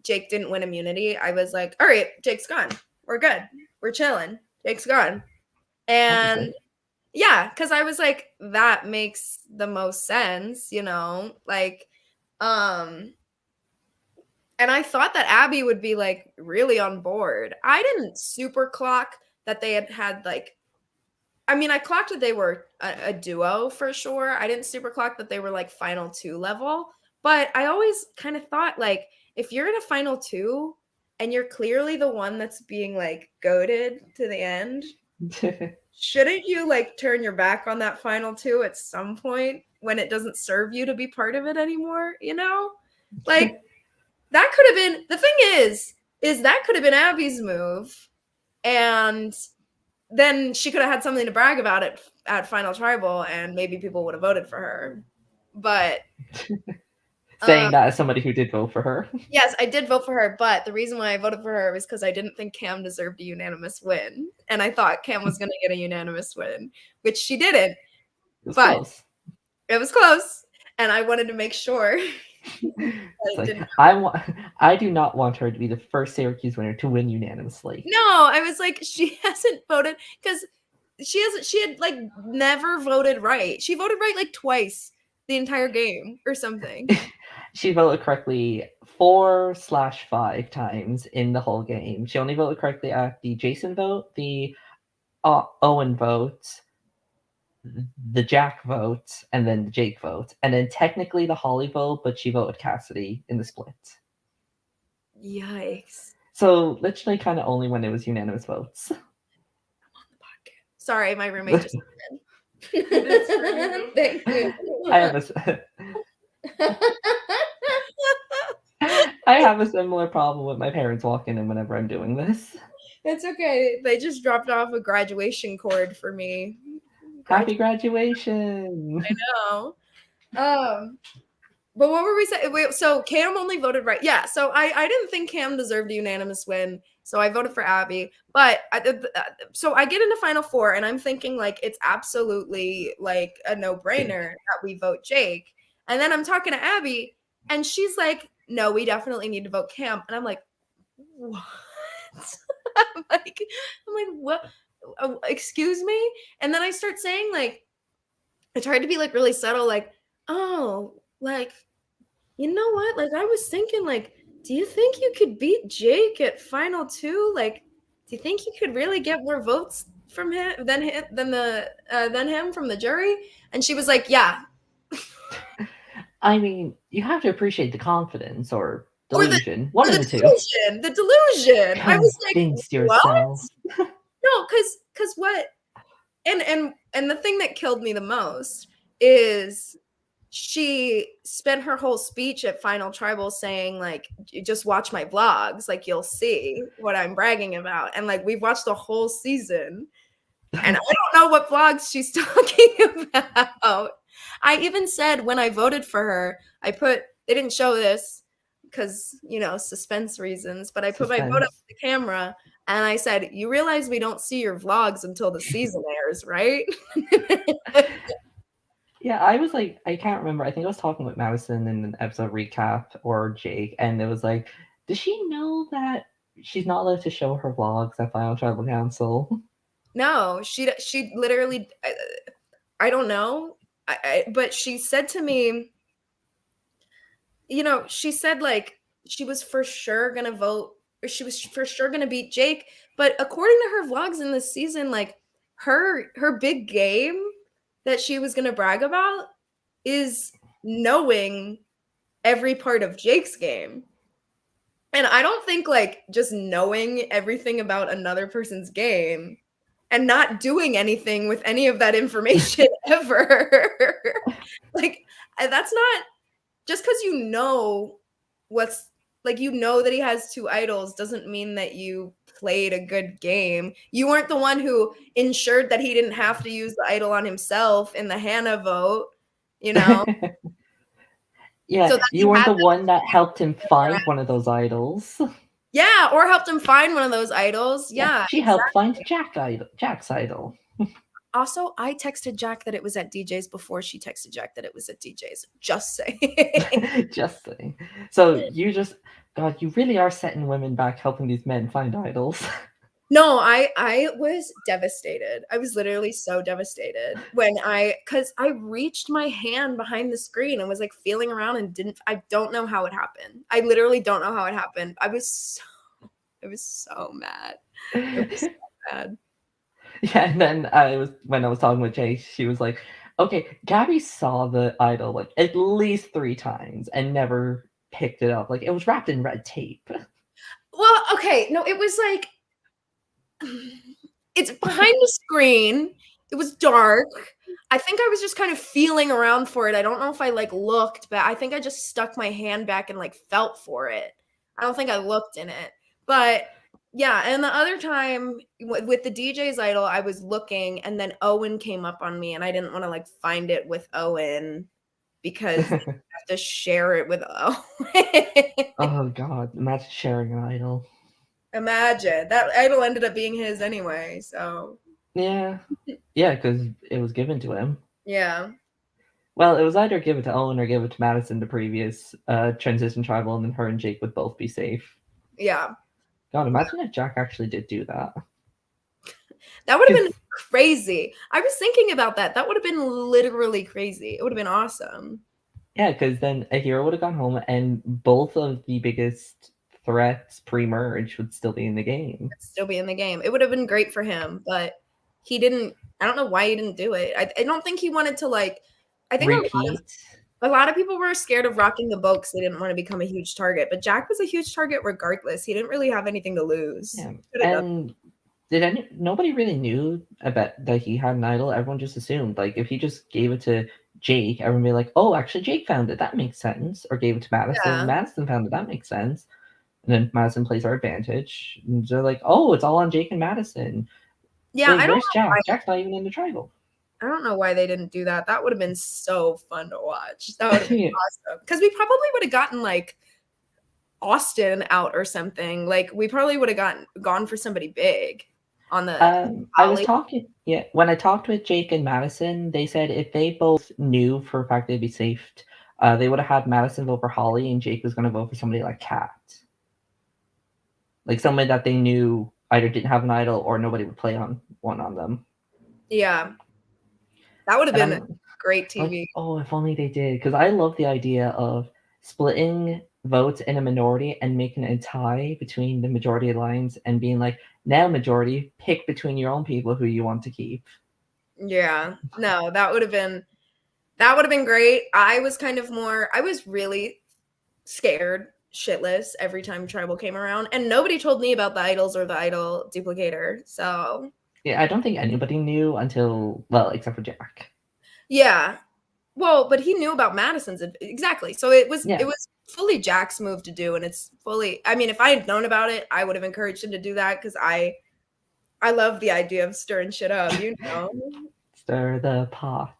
Jake didn't win immunity, I was like, all right, Jake's gone. We're good. We're chilling. Jake's gone. And yeah, because I was like, that makes the most sense, like, and I thought that Abby would be like really on board. I didn't super clock that they had like, I mean, I clocked that they were a duo for sure. I didn't super clock that they were like final two level, but I always kind of thought like, if you're in a final two and you're clearly the one that's being like goaded to the end, shouldn't you like turn your back on that final two at some point when it doesn't serve you to be part of it anymore? Like that could have been the thing is that could have been Abby's move, and then she could have had something to brag about it at Final Tribal, and maybe people would have voted for her. But saying that as somebody who did vote for her. Yes, I did vote for her, but the reason why I voted for her was because I didn't think Cam deserved a unanimous win, and I thought Cam was going to get a unanimous win, which she didn't. It was But close. it was close, and I wanted to make sure. I do not want her to be the first Syracuse winner to win unanimously. No, I was like, she hasn't voted because she had like never voted right. She voted right like twice the entire game or something. She voted correctly 4/5 times in the whole game. She only voted correctly at the Jason vote, the Owen vote, the Jack vote, and then the Jake vote, and then technically the Holly vote, but she voted Cassidy in the split. Yikes. So literally kind of only when it was unanimous votes. Sorry, my roommate just Thank you. I have a similar problem with my parents walking in whenever I'm doing this. It's okay. They just dropped off a graduation cord for me. Happy graduation. I know. But what were we saying? Wait, so Cam only voted right. Yeah, so I didn't think Cam deserved a unanimous win, so I voted for Abby. But so I get into Final Four, and I'm thinking like it's absolutely like a no-brainer that we vote Jake. And then I'm talking to Abby, and she's like, "No, we definitely need to vote Cam." And I'm like, "What?" I'm like, "What? Excuse me?" And then I start saying like, I tried to be like really subtle, like, "Oh, like, you know what? Like, I was thinking, like, do you think you could beat Jake at final two? Like, do you think you could really get more votes from him than him from the jury?" And she was like, "Yeah." I mean, you have to appreciate the confidence or Or delusion. One of the two. The delusion. I was like, Convince what? yourself. No, because what? And the thing that killed me the most is she spent her whole speech at Final Tribal saying like, just watch my vlogs, like you'll see what I'm bragging about. And like we've watched the whole season, and I don't know what vlogs she's talking about. I even said when I voted for her, they didn't show this because suspense reasons, but I put my vote up to the camera. And I said, "You realize we don't see your vlogs until the season airs, right?" Yeah, I was like, I can't remember. I think I was talking with Madison in an episode recap or Jake, and it was like, does she know that she's not allowed to show her vlogs at Final Tribal Council? No, she literally I don't know. But she said to me, she said like she was for sure gonna vote, or she was for sure gonna beat Jake. But according to her vlogs in this season, like her big game that she was gonna brag about is knowing every part of Jake's game. And I don't think like just knowing everything about another person's game and not doing anything with any of that information ever. Like that's not just because you know what's like that he has two idols doesn't mean that you played a good game. You weren't the one who ensured that he didn't have to use the idol on himself in the Hannah vote, you know? So Yeah, that you you weren't had the that. one that helped him find one of those idols. Yeah, or helped him find one of those idols. Yeah, Yeah, she helped find Jack's idol. also, I texted Jack that it was at DJ's before she texted Jack that it was at DJ's. Just saying. Just saying. So God, you really are setting women back, helping these men find idols. No, I was devastated. I was literally so devastated because I reached my hand behind the screen and was like feeling around and I don't know how it happened. I literally don't know how it happened. I was so mad. It was so bad. Yeah, and then when I was talking with Jay, she was like, "Okay, Gabby saw the idol like at least 3 times and never picked it up. Like it was wrapped in red tape." Well, okay, no, it was like it's behind the screen. It was dark. I think I was just kind of feeling around for it. I don't know if I like looked, but I think I just stuck my hand back and like felt for it. I don't think I looked in it. But yeah, and the other time with the DJ's idol, I was looking and then Owen came up on me and I didn't want to like find it with Owen because I have to share it with Owen. Oh God, imagine sharing an idol. Imagine that idol ended up being his anyway. So Yeah, because it was given to him. yeah. Well, it was either give it to Owen or give it to Madison, the previous transition tribal, and then her and Jake would both be safe. Yeah. God, imagine if Jack actually did do that. That would have been crazy. I was thinking about that. That would have been literally crazy. It would have been awesome. Yeah, because then a hero would have gone home, and both of the biggest threats pre-merge would still be in the game. Still be in the game. It would have been great for him, but he didn't. I don't know why he didn't do it. I don't think he wanted to like. I think Repeat. a lot of people were scared of rocking the boat because they didn't want to become a huge target. But Jack was a huge target regardless. He didn't really have anything to lose. Yeah. And nobody really knew about that he had an idol. Everyone just assumed like if he just gave it to Jake, everyone would be like, "Oh, actually, Jake found it. That makes sense." Or gave it to Madison. Yeah. Madison found it. That makes sense. And then Madison plays our advantage. And they're like, "Oh, it's all on Jake and Madison." Yeah, Wait, where's Jack? Jack's not even in the tribal. I don't know why they didn't do that. That would have been so fun to watch. That would have been awesome. Because we probably would have gotten like Austin out or something. Like we probably would have gone for somebody big on the. I was talking. Yeah, when I talked with Jake and Madison, they said if they both knew for a fact they'd be safe, they would have had Madison vote for Holly, and Jake was going to vote for somebody like Kat, like somebody that they knew either didn't have an idol or nobody would play on them. Yeah, that would have been great TV. Like, oh, if only they did, because I love the idea of splitting votes in a minority and making a tie between the majority alliance and being like, now majority, pick between your own people who you want to keep. Yeah, no, that would have been great. I was really scared shitless every time tribal came around, and nobody told me about the idols or the idol duplicator. So yeah, I don't think anybody knew until, well, except for Jack. Yeah. Well, but he knew about Madison's exactly. So it was fully Jack's move to do, and it's fully. I mean, if I had known about it, I would have encouraged him to do that because I love the idea of stirring shit up. You know, stir the pot.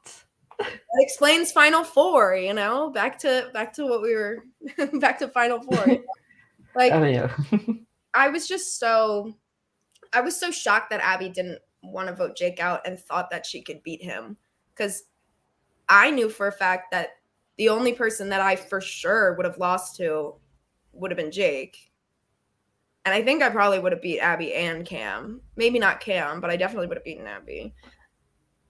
That explains Final Four. You know, back to what we were back to Final Four. Like, oh yeah. I was just so I was so shocked that Abby didn't want to vote Jake out and thought that she could beat him, because I knew for a fact that the only person that I for sure would have lost to would have been Jake. And I think I probably would have beat Abby and Cam. Maybe not Cam, but I definitely would have beaten Abby.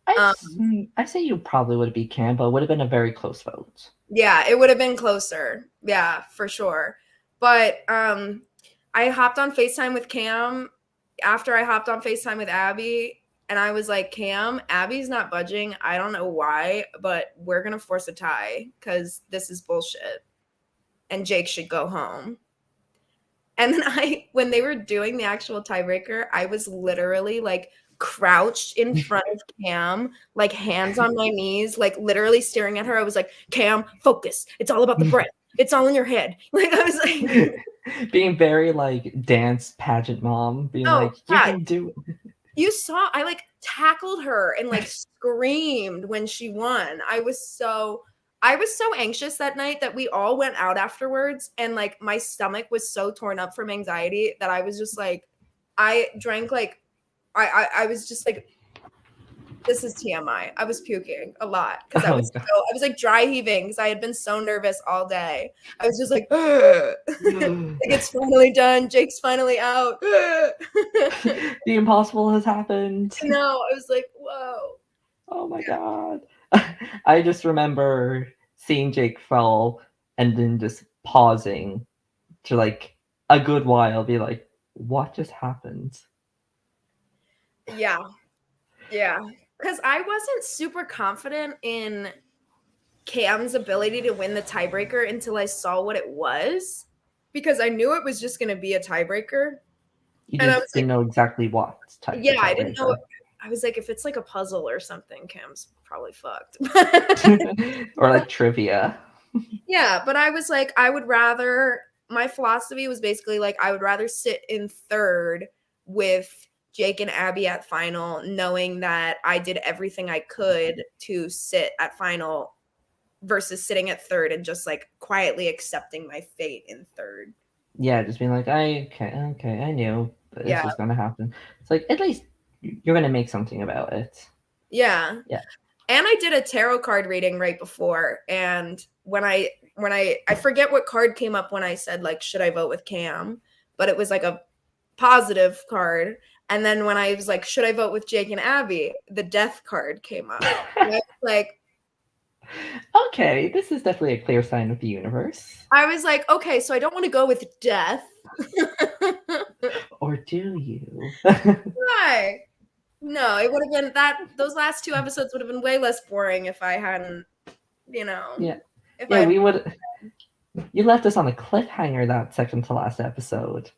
I say you probably would have beat Cam, but it would have been a very close vote. Yeah, it would have been closer. Yeah, for sure. But I hopped on FaceTime with Cam after I hopped on FaceTime with Abby, and I was like, Cam, Abby's not budging. I don't know why, but we're going to force a tie because this is bullshit. And Jake should go home. And then when they were doing the actual tiebreaker, I was literally like crouched in front of Cam, like hands on my knees, like literally staring at her. I was like, Cam, focus. It's all about the breath. It's all in your head. Like, I was like being very like dance pageant mom, being like, you can do it. You saw, I like tackled her and like screamed when she won. I was so anxious that night that we all went out afterwards, and like my stomach was so torn up from anxiety that I was just like, I drank like, I was just like, this is TMI. I was puking a lot because I was like dry heaving because I had been so nervous all day. I was just like, like it's finally done. Jake's finally out. The impossible has happened. No, I was like, whoa. Oh my God. I just remember seeing Jake fall and then just pausing to like a good while, be like, what just happened? Yeah. Because I wasn't super confident in Cam's ability to win the tiebreaker until I saw what it was, because I knew it was just going to be a tiebreaker. You just didn't know exactly what type of tiebreaker. I didn't know. I was like, if it's like a puzzle or something, Cam's probably fucked. Or like trivia. Yeah, but I was like, my philosophy was basically like, I would rather sit in third with Jake and Abby at final, knowing that I did everything I could to sit at final versus sitting at third and just like quietly accepting my fate in third. Yeah, just being like, okay, I knew this was going to happen. It's like, at least you're going to make something about it. Yeah. And I did a tarot card reading right before, and when I forget what card came up when I said like, should I vote with Cam, but it was like a positive card. And then when I was like, should I vote with Jake and Abby, the death card came up. And I was like, okay, this is definitely a clear sign of the universe. I was like, okay, so I don't want to go with death. Or do you? Why? No, it would have been those last two episodes would have been way less boring if I hadn't, Yeah. We would. You left us on a cliffhanger that second to last episode.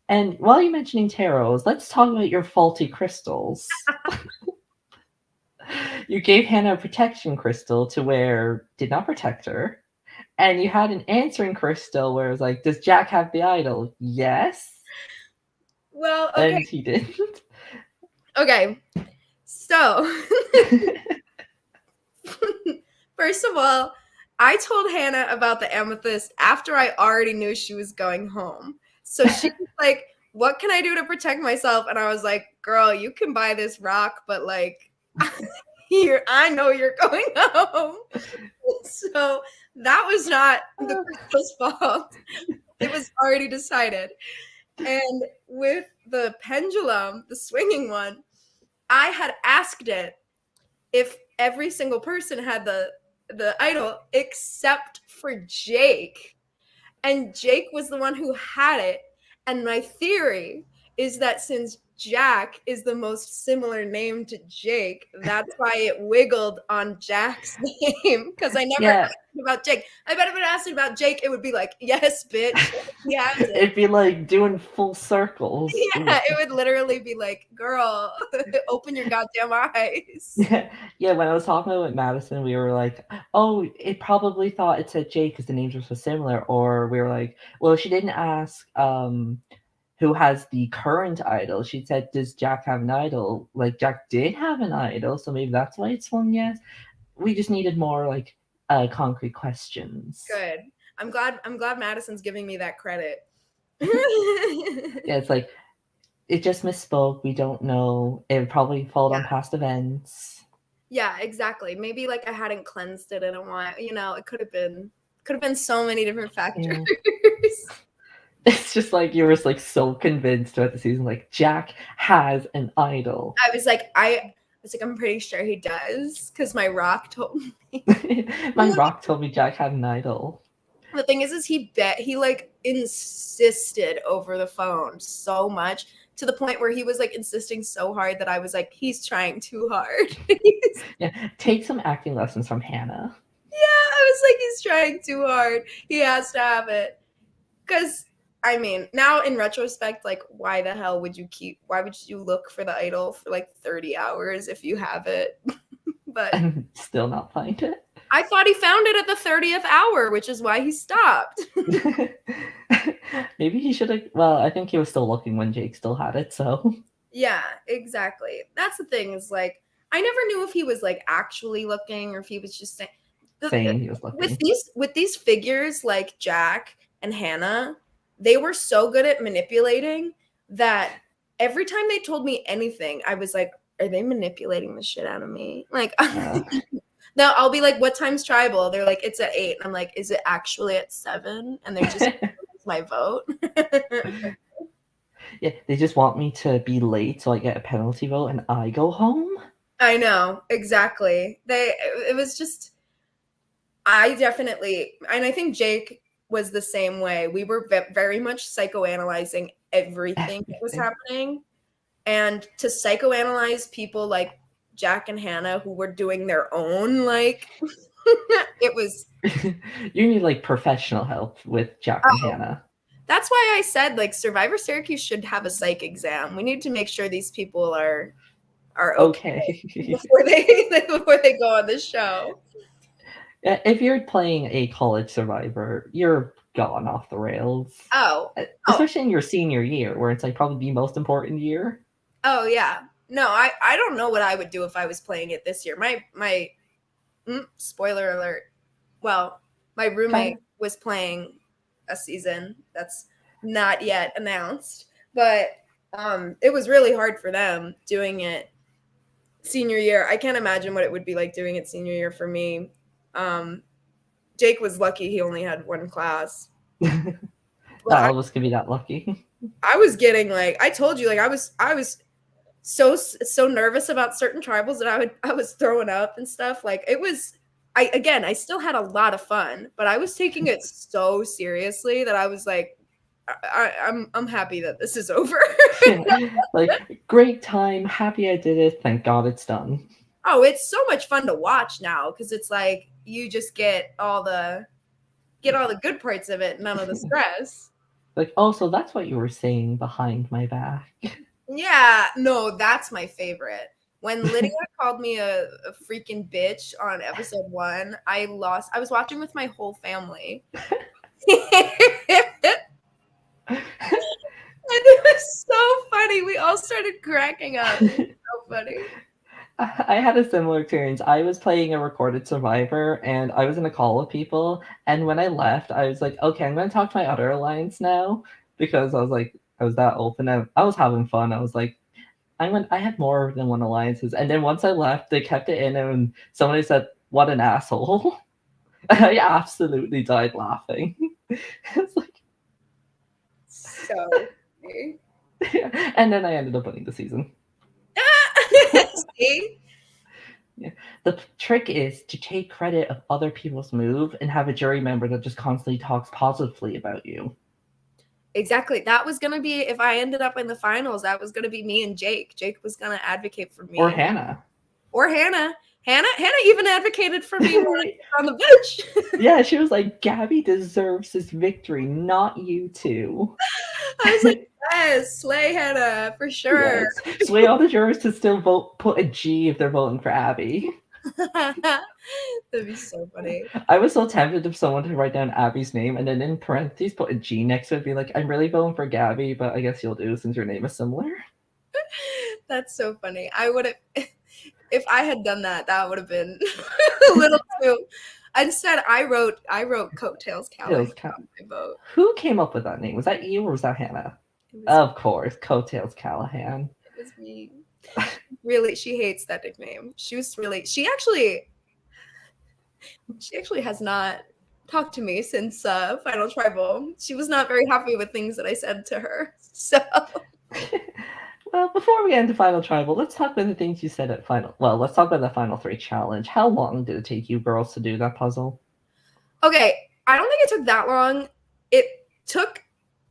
And while you're mentioning tarots, let's talk about your faulty crystals. You gave Hannah a protection crystal to where did not protect her. And you had an answering crystal where it was like, does Jack have the idol? Yes. Well, okay. And he didn't. Okay. So, first of all, I told Hannah about the amethyst after I already knew she was going home. So she was like, what can I do to protect myself? And I was like, girl, you can buy this rock, but like, I know you're going home. So that was not the crystal's fault. It was already decided. And with the pendulum, the swinging one, I had asked it if every single person had the idol except for Jake. And Jake was the one who had it. And my theory is that since Jack is the most similar name to Jake, that's why it wiggled on Jack's name. Because I never asked about Jake. I bet if it asked about Jake, it would be like, yes, bitch. Yeah, it'd be like doing full circles. Yeah, it would literally be like, girl, open your goddamn eyes. Yeah, when I was talking about Madison, we were like, oh, it probably thought it said Jake because the names were so similar. Or we were like, well, she didn't ask who has the current idol. She said, does Jack have an idol? Like, Jack did have an idol, so maybe that's why it swung yes. We just needed more like concrete questions. Good. I'm glad Madison's giving me that credit. Yeah, it's like it just misspoke. We don't know. It probably followed Yeah. on past events. Yeah, exactly. Maybe like I hadn't cleansed it in a while. It could have been so many different factors. Yeah. It's just like you were just like so convinced throughout the season, like Jack has an idol. I'm pretty sure he does because my rock told me. My rock told me Jack had an idol. The thing is he like insisted over the phone so much to the point where he was like insisting so hard that I was like, he's trying too hard. Yeah, take some acting lessons from Hannah. Yeah, I was like, he's trying too hard. He has to have it. Because, I mean, now in retrospect, like, why would you look for the idol for like 30 hours if you have it? But And still not find it. I thought he found it at the 30th hour, which is why he stopped. Maybe he should have. Well, I think he was still looking when Jake still had it, so. Yeah, exactly. That's the thing is like, I never knew if he was like actually looking or if he was just saying. Saying he was looking. With these figures like Jack and Hannah, they were so good at manipulating that every time they told me anything, I was like, are they manipulating the shit out of me? Like, now I'll be like, what time's tribal? They're like, it's at 8. I'm like, is it actually at 7? And they're just my vote. Yeah, they just want me to be late so I get a penalty vote and I go home. I know, exactly. It was just, I definitely, and I think Jake was the same way. We were very much psychoanalyzing everything that was happening. And to psychoanalyze people like Jack and Hannah who were doing their own, like, it was. You need like professional help with Jack and Hannah. That's why I said like Survivor Syracuse should have a psych exam. We need to make sure these people are okay. before they go on the show. If you're playing a college survivor, you're gone off the rails. Especially in your senior year, where it's like probably the most important year. Oh yeah. No, I don't know what I would do if I was playing it this year. My spoiler alert. Well, my roommate was playing a season that's not yet announced, but it was really hard for them doing it senior year. I can't imagine what it would be like doing it senior year for me. Jake was lucky he only had one class. Not all of us can be that lucky. I was getting like, I told you, like I was so nervous about certain tribals that I was throwing up and stuff. Like it was, I still had a lot of fun, but I was taking it so seriously that I was like, I'm happy that this is over. Like, great time, happy I did it, thank God it's done. Oh, it's so much fun to watch now because it's like you just get all the good parts of it, none of the stress. Like, also, that's what you were saying behind my back. Yeah, no, that's my favorite. When Lydia called me a freaking bitch on episode 1, I was watching with my whole family. And it was so funny. We all started cracking up. It was so funny. I had a similar experience. I was playing a recorded Survivor, and I was in a call with people. And when I left, I was like, okay, I'm going to talk to my other alliance now. Because I was like, I was that open. I was having fun. I was like, I had more than one alliances. And then once I left, they kept it in, and somebody said, what an asshole. I absolutely died laughing. It's like, so funny. Yeah. And then I ended up winning the season. See? Yeah. The trick is to take credit of other people's move and have a jury member that just constantly talks positively about you. Exactly. That was going to be, if I ended up in the finals, that was going to be me and Jake. Jake was going to advocate for me. Or Hannah. Hannah even advocated for me on the bench. Yeah, she was like, Gabby deserves this victory, not you two. I was like, yes, slay Hannah, for sure. Yes. Sway all the jurors to still put a G if they're voting for Abby. That'd be so funny. I was so tempted of someone to write down Abby's name and then in parentheses put a G next to it and be like, I'm really voting for Gabby, but I guess you'll do since your name is similar. That's so funny. I would have, if I had done that, that would have been a little too. Instead, I wrote Coattails Cow on my vote. Who came up with that name? Was that you or was that Hannah? It It was Of course, Coattails Callahan. it was me. Really, she hates that nickname. She actually has not talked to me since Final Tribal. She was not very happy with things that I said to her. So Well, before we get into Final Tribal, let's talk about the things you said at Final. Well, let's talk about the Final Three challenge. How long did it take you girls to do that puzzle? okay, I don't think it took that long. It took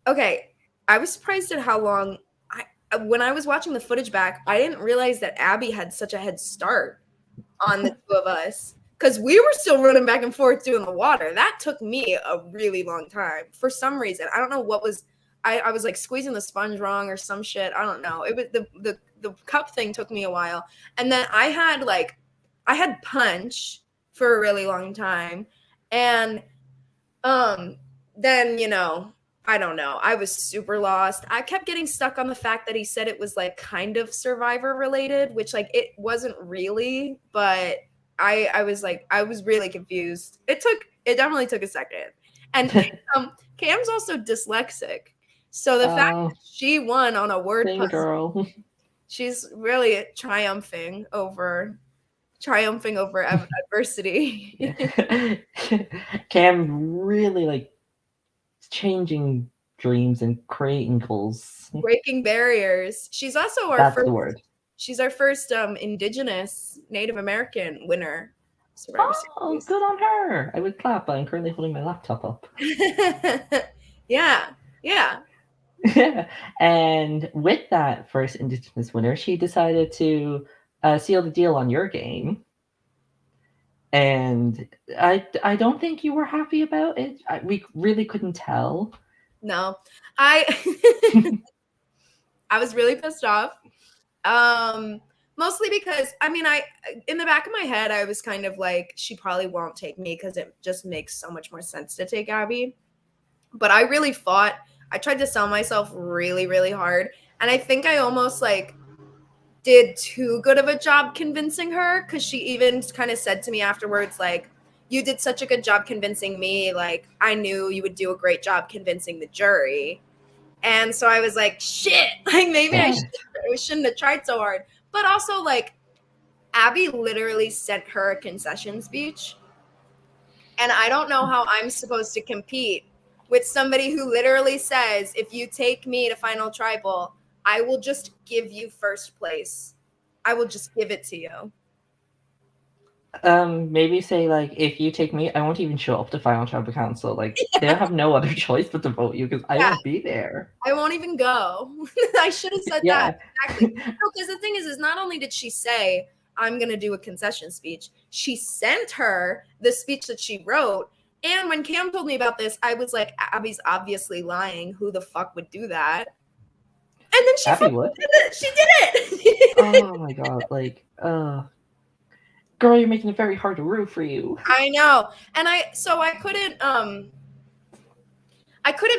okay. I was surprised at how long when I was watching the footage back, I didn't realize that Abby had such a head start on the two of us because we were still running back and forth doing the water. That took me a really long time for some reason. I don't know what was. I was like squeezing the sponge wrong or some shit. I don't know. It was the cup thing took me a while, and then I had punch for a really long time, and then I don't know. I was super lost. I kept getting stuck on the fact that he said it was like kind of Syrvivor related, which like it wasn't really, but I was like I was really confused. It definitely took a second. And Cam's also dyslexic. So the fact Oh, that she won on a word same puzzle, girl. she's really triumphing over adversity. Cam really like changing dreams and creating goals. Breaking barriers. She's also our That's first the word. She's our first Indigenous Native American winner. Survivor Oh, Series. good on her. I would clap, but I'm currently holding my laptop up. Yeah, yeah. Yeah. And with that first Indigenous winner, she decided to seal the deal on your game. And I don't think you were happy about it. We really couldn't tell. No, I I was really pissed off. Mostly because I mean, in the back of my head, I was kind of like, she probably won't take me because it just makes so much more sense to take Abby. But I really fought. I tried to sell myself really, really hard, and I think I almost like did too good of a job convincing her because she even kind of said to me afterwards, like, you did such a good job convincing me. Like, I knew you would do a great job convincing the jury. And so I was like, shit, like maybe I Yeah. shouldn't have tried so hard. But also, like, Abby literally sent her a concession speech. And I don't know how I'm supposed to compete with somebody who literally says, if you take me to Final Tribal, I will just give you first place. I will just give it to you. Maybe say like, if you take me, I won't even show up to Final Tribal Council. Like they'll have no other choice but to vote you because I Yeah, won't be there. I won't even go. I should have said that. Yeah. Exactly. No, because the thing is not only did she say, I'm going to do a concession speech, she sent her the speech that she wrote. And when Cam told me about this, I was like, Abby's obviously lying. Who the fuck would do that? And then she Abby fucking would. did it. She did it. Oh my god, like, girl, you're making it very hard to root for you. I know. And I couldn't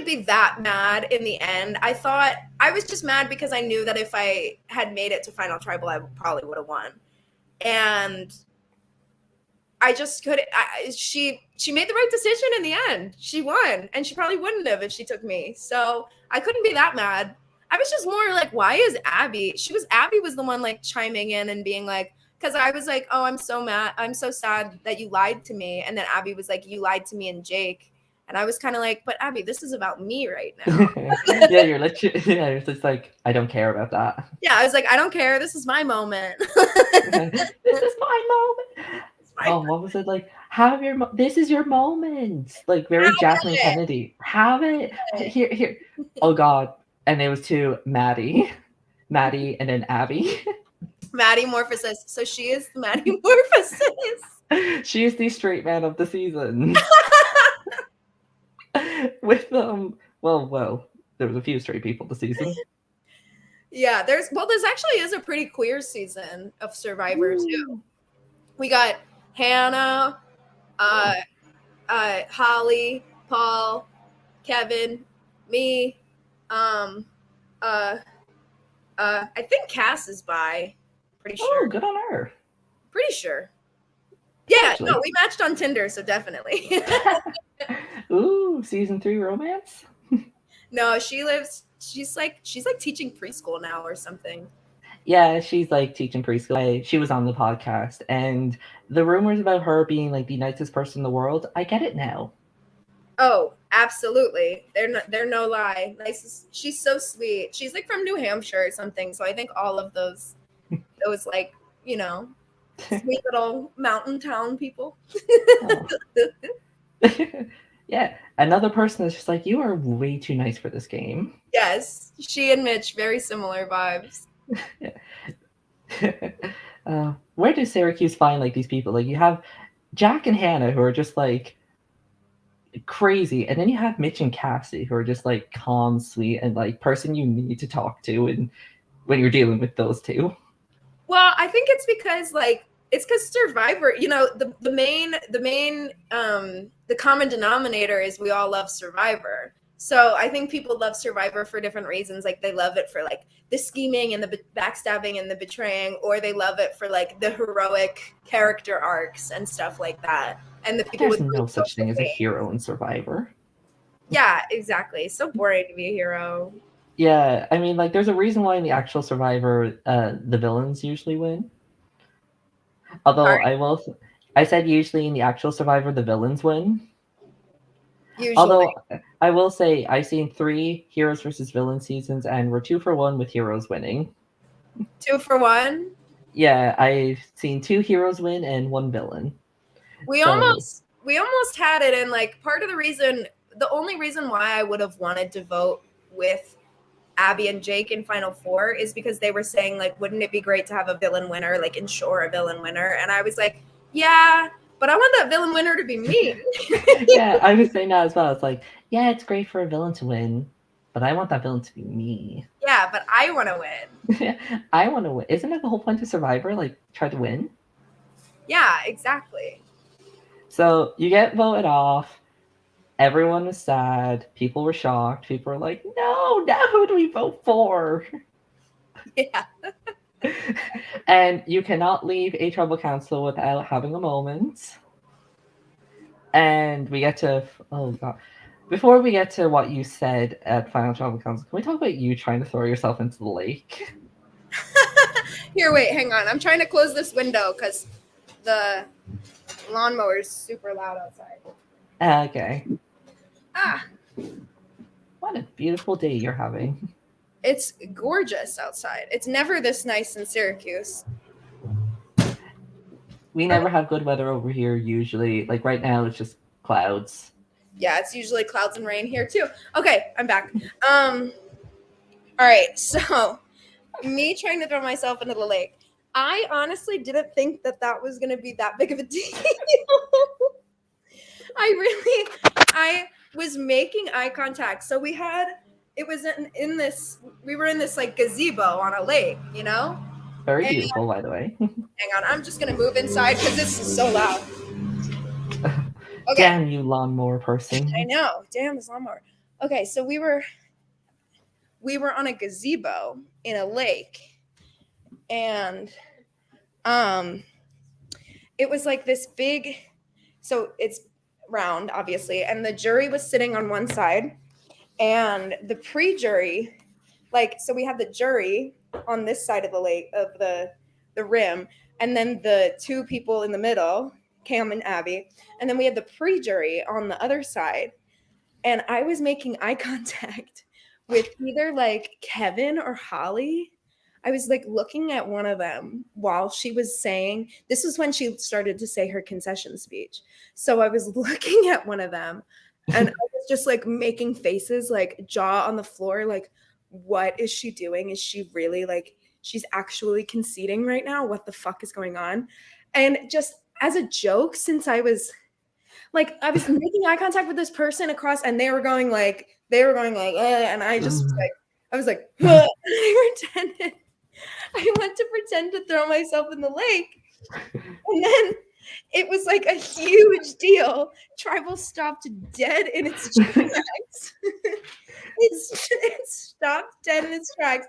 be that mad in the end. I thought I was just mad because I knew that if I had made it to Final Tribal, I probably would have won. And I just couldn't. She made the right decision in the end. She won, and she probably wouldn't have if she took me. So I couldn't be that mad. I was just more like, why is Abby? Abby was the one like chiming in and being like, because I was like, oh, I'm so mad. I'm so sad that you lied to me. And then Abby was like, you lied to me and Jake. And I was kind of like, but Abby, this is about me right now. Yeah, you're literally, yeah, you're just like, I don't care about that. Yeah, I was like, I don't care. This is my moment. This is my moment. Oh, what was it like? Have your this is your moment. Like very Jasmine it. Kennedy. Have it here, here. Oh God! And it was to Maddie, Maddie, and then Abby. Maddie Morphosis. So she is Maddie Morphosis. She is the straight man of the season. With well, there was a few straight people this season. Yeah, there's actually is a pretty queer season of Survivor too. We got Hannah, Holly, Paul, Kevin, me, I think Cass is bi. Pretty sure. Oh, good on her. Pretty sure. Yeah, Actually. no, we matched on Tinder, so definitely. Ooh, season 3 romance. No, she's like teaching preschool now or something. Yeah, she's like teaching preschool. She was on the podcast, and the rumors about her being like the nicest person in the world, I get it now. Oh, absolutely. They're no lie. Nicest. She's so sweet. She's like from New Hampshire or something. So I think all of those like, you know, sweet little mountain town people. Oh. Yeah, another person that's just like, you are way too nice for this game. Yes, she and Mitch, very similar vibes. Where does Syracuse find like these people? Like you have Jack and Hannah who are just like crazy, and then you have Mitch and Cassie who are just like calm, sweet, and like person you need to talk to, and when you're dealing with those two. Well, I think it's because like it's because Survivor, the common denominator is we all love Survivor. So I think people love Survivor for different reasons. Like they love it for like the scheming and the backstabbing and the betraying, or they love it for like the heroic character arcs and stuff like that. And the people There's with no really such social thing as a weight. hero in Survivor. Yeah, exactly. It's so boring to be a hero. Yeah, I mean, like, there's a reason why in the actual Survivor, the villains usually win. Although Sorry, I said usually in the actual Survivor, the villains win. usually. Although I will say I've seen 3 heroes versus villain seasons, and we're 2 for 1 with heroes winning. 2 for 1. Yeah, I've seen 2 heroes win and 1 villain. we So almost we almost had it, and like part of the only reason why I would have wanted to vote with Abby and Jake in Final Four is because they were saying like, wouldn't it be great to have a villain winner, like ensure a villain winner? And I was like, yeah, but I want that villain winner to be me. yeah, I was saying that as well. It's like, yeah, it's great for a villain to win, but I want that villain to be me. Yeah, but I want to win. I want to win. Isn't that the whole point of Survivor? Like, try to win. Yeah, exactly. So you get voted off. Everyone was sad. People were shocked. People were like, no, now who do we vote for? Yeah. And you cannot leave a tribal council without having a moment. And we get to, oh God. Before we get to what you said at Final Tribal Council, can we talk about you trying to throw yourself into the lake? Here, wait, hang on. I'm trying to close this window because the lawnmower is super loud outside. Okay. Ah, What a beautiful day you're having. it's gorgeous outside. It's never this nice in Syracuse. We never have good weather over here usually. Like right now, it's just clouds. Yeah, it's usually clouds and rain here too. Okay, I'm back. All right, so me trying to throw myself into the lake. I honestly didn't think that was going to be that big of a deal. I was making eye contact. So it was we were in this like gazebo on a lake, Very And beautiful, by the way. hang on, I'm just going to move inside because this is so loud. Okay. Damn you, lawnmower person. I know. Damn this lawnmower. Okay, so we were on a gazebo in a lake, and it was like this big, so it's round obviously, and the jury was sitting on one side, and the pre-jury, like, so we had the jury on this side of the lake, of the rim, and then the 2 people in the middle, Cam and Abby, and then we had the pre-jury on the other side. And I was making eye contact with either like Kevin or Holly. I was like looking at one of them while she was saying, this was when she started to say her concession speech. So I was looking at one of them, and I was just like making faces, like jaw on the floor, like, what is she doing? Is she really like, she's actually conceding right now? What the fuck is going on? And just as a joke, since I was making eye contact with this person across, and they were going like, and I just was like, I was like, I went to pretend to throw myself in the lake, and then it was like a huge deal. Tribal stopped dead in its tracks. It stopped dead in its tracks.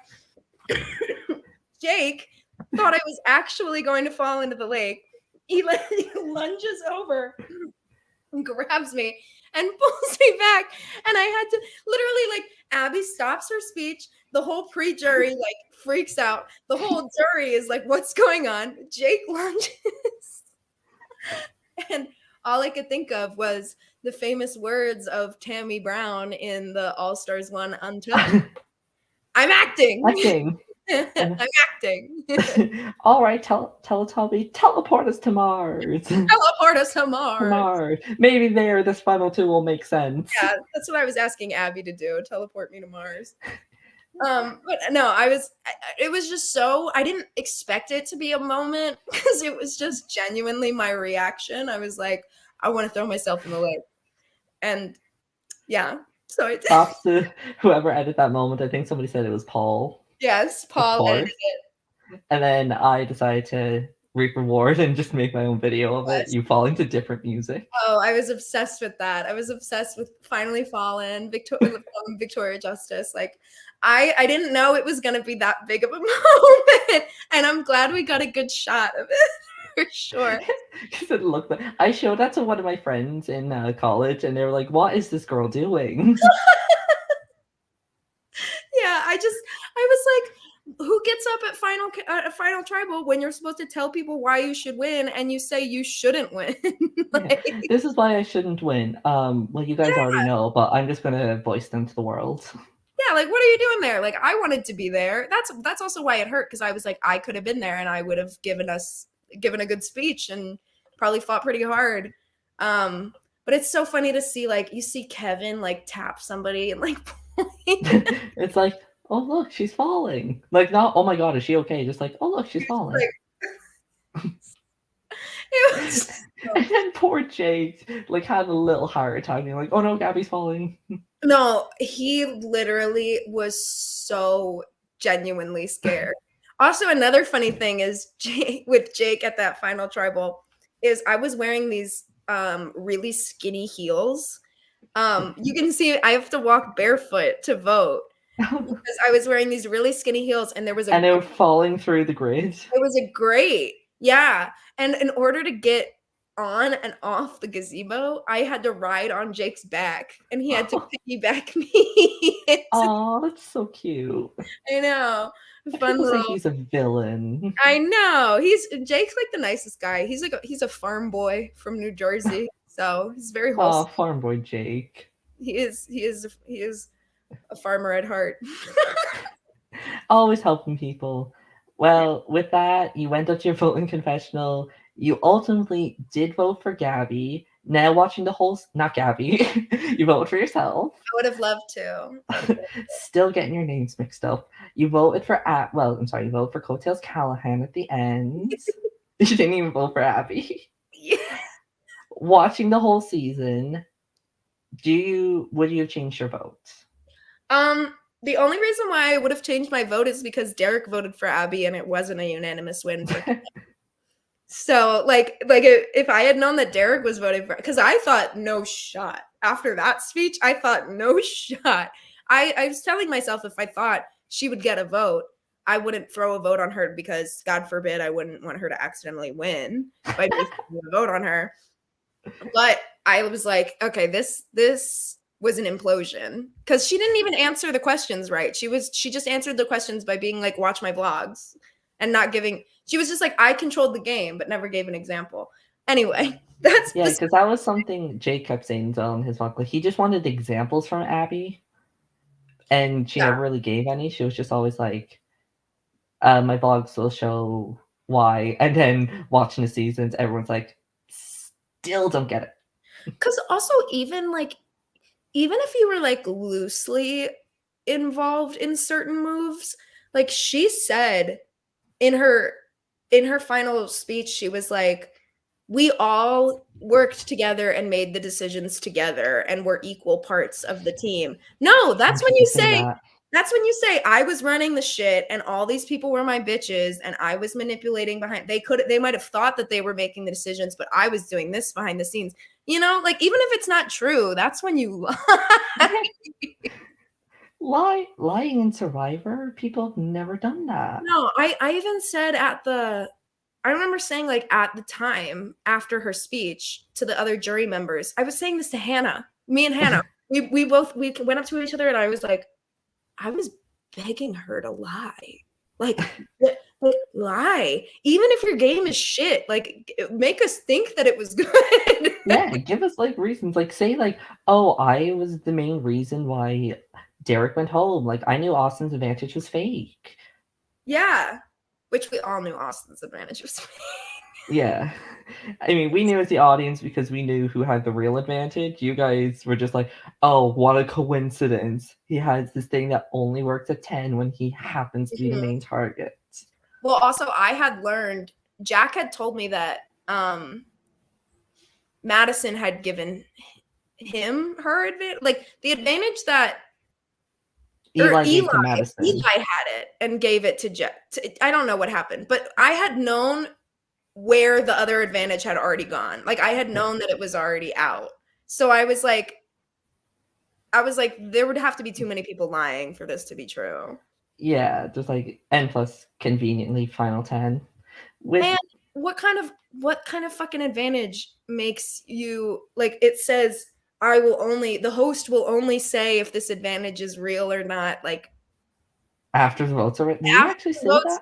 Jake thought I was actually going to fall into the lake. He lunges over and grabs me, and pulls me back. And I had to literally, like, Abby stops her speech. The whole pre-jury like freaks out. The whole jury is like, what's going on? Jake lunges. And all I could think of was the famous words of Tammy Brown in the All Stars 1 Untucked. I'm acting. Acting. I'm acting. All right, Teletubby, teleport us to Mars. Teleport us to Mars. Mars. Maybe there, this final two will make sense. Yeah, that's what I was asking Abby to do. Teleport me to Mars. But no, it was just so, I didn't expect it to be a moment because it was just genuinely my reaction. I was like, I want to throw myself in the lake. And yeah, so I did. Props to whoever edited that moment. I think somebody said it was Paul. Yes, Paul edited it. And then I decided to reap reward and just make my own video of it. You falling to different music. Oh, I was obsessed with that. I was obsessed with Finally Fallen, Victoria Justice. Like, I didn't know it was gonna be that big of a moment, and I'm glad we got a good shot of it for sure. Because it looked like, I showed that to one of my friends in college, and they were like, "What is this girl doing?" Yeah, I was like, who gets up at final tribal when you're supposed to tell people why you should win and you say you shouldn't win? Like, this is why I shouldn't win. Well, you guys already know, but I'm just gonna voice them to the world. Yeah, like, what are you doing there? Like, I wanted to be there. That's also why it hurt, because I was like, I could have been there and I would have given a good speech and probably fought pretty hard. But it's so funny to see, like, you see Kevin like tap somebody and like It's like, oh look, she's falling. Like, not, oh my god, is she okay? Just like, oh look, she's falling. It was and then poor Jake like had a little heart attack, and like, oh no, Gabby's falling. No, he literally was so genuinely scared. Also, another funny thing is with Jake at that final tribal is I was wearing these really skinny heels. You can see I have to walk barefoot to vote because I was wearing these really skinny heels, and and they were falling through the grid. It was a grate, yeah. And in order to get on and off the gazebo, I had to ride on Jake's back, and he had to piggyback me. Oh, that's so cute. I know. Fun little... say he's a villain. I know. Jake's like the nicest guy. He's a farm boy from New Jersey, so he's very wholesome. Oh, farm boy Jake. He is a farmer at heart. Always helping people. Well, with that, you went up to your voting confessional. You ultimately did vote for Gabby. Now watching the whole... Not Gabby. You voted for yourself. I would have loved to. Still getting your names mixed up. You voted for... you voted for Coattails Callahan at the end. You didn't even vote for Abby. Yeah. Watching the whole season, would you have changed your vote? The only reason why I would have changed my vote is because Derek voted for Abby and it wasn't a unanimous win for him. So, like if I had known that Derek was voting for, because I thought no shot. After that speech, I thought no shot. I was telling myself if I thought she would get a vote, I wouldn't throw a vote on her because, God forbid, I wouldn't want her to accidentally win by making a vote on her. But I was like, okay, this was an implosion because she didn't even answer the questions right. She just answered the questions by being like, watch my vlogs and not giving. She was just like, I controlled the game, but never gave an example. Anyway, that's because that was something Jake kept saying on his vlog. Like, he just wanted examples from Abby, and she never really gave any. She was just always like, my vlogs will show why, and then watching the seasons, everyone's like, still don't get it. Because also, even if you were like loosely involved in certain moves, like she said in her final speech, she was like, we all worked together and made the decisions together and were equal parts of the team. No, that's when you say I was running the shit and all these people were my bitches and I was manipulating behind. They might have thought that they were making the decisions, but I was doing this behind the scenes. You know, like, even if it's not true, that's when you lie. Lying in Syrvivor? People have never done that. No, I even said at the I remember saying, like, at the time after her speech to the other jury members, I was saying this to Hannah, me and Hannah. We both we went up to each other and I was like, I was begging her to lie. Like, lie. Even if your game is shit, like, make us think that it was good. Yeah, give us like reasons. Like say like, oh, I was the main reason why Derek went home. Like I knew Austin's advantage was fake. Yeah. Which we all knew Austin's advantage was fake. Yeah. I mean, we knew as the audience because we knew who had the real advantage. You guys were just like, oh, what a coincidence. He has this thing that only works at 10 when he happens to be the main target. Well, also, I had learned, Jack had told me that Madison had given him her advantage, like the advantage that Eli gave to Madison. Eli had it and gave it to Jack. I don't know what happened, but I had known where the other advantage had already gone. Like I had known that it was already out. So I was like, there would have to be too many people lying for this to be true. Yeah, just like, and plus conveniently Final 10. And what kind of fucking advantage makes you, like, it says the host will only say if this advantage is real or not, like after the votes are written. Did you actually say that?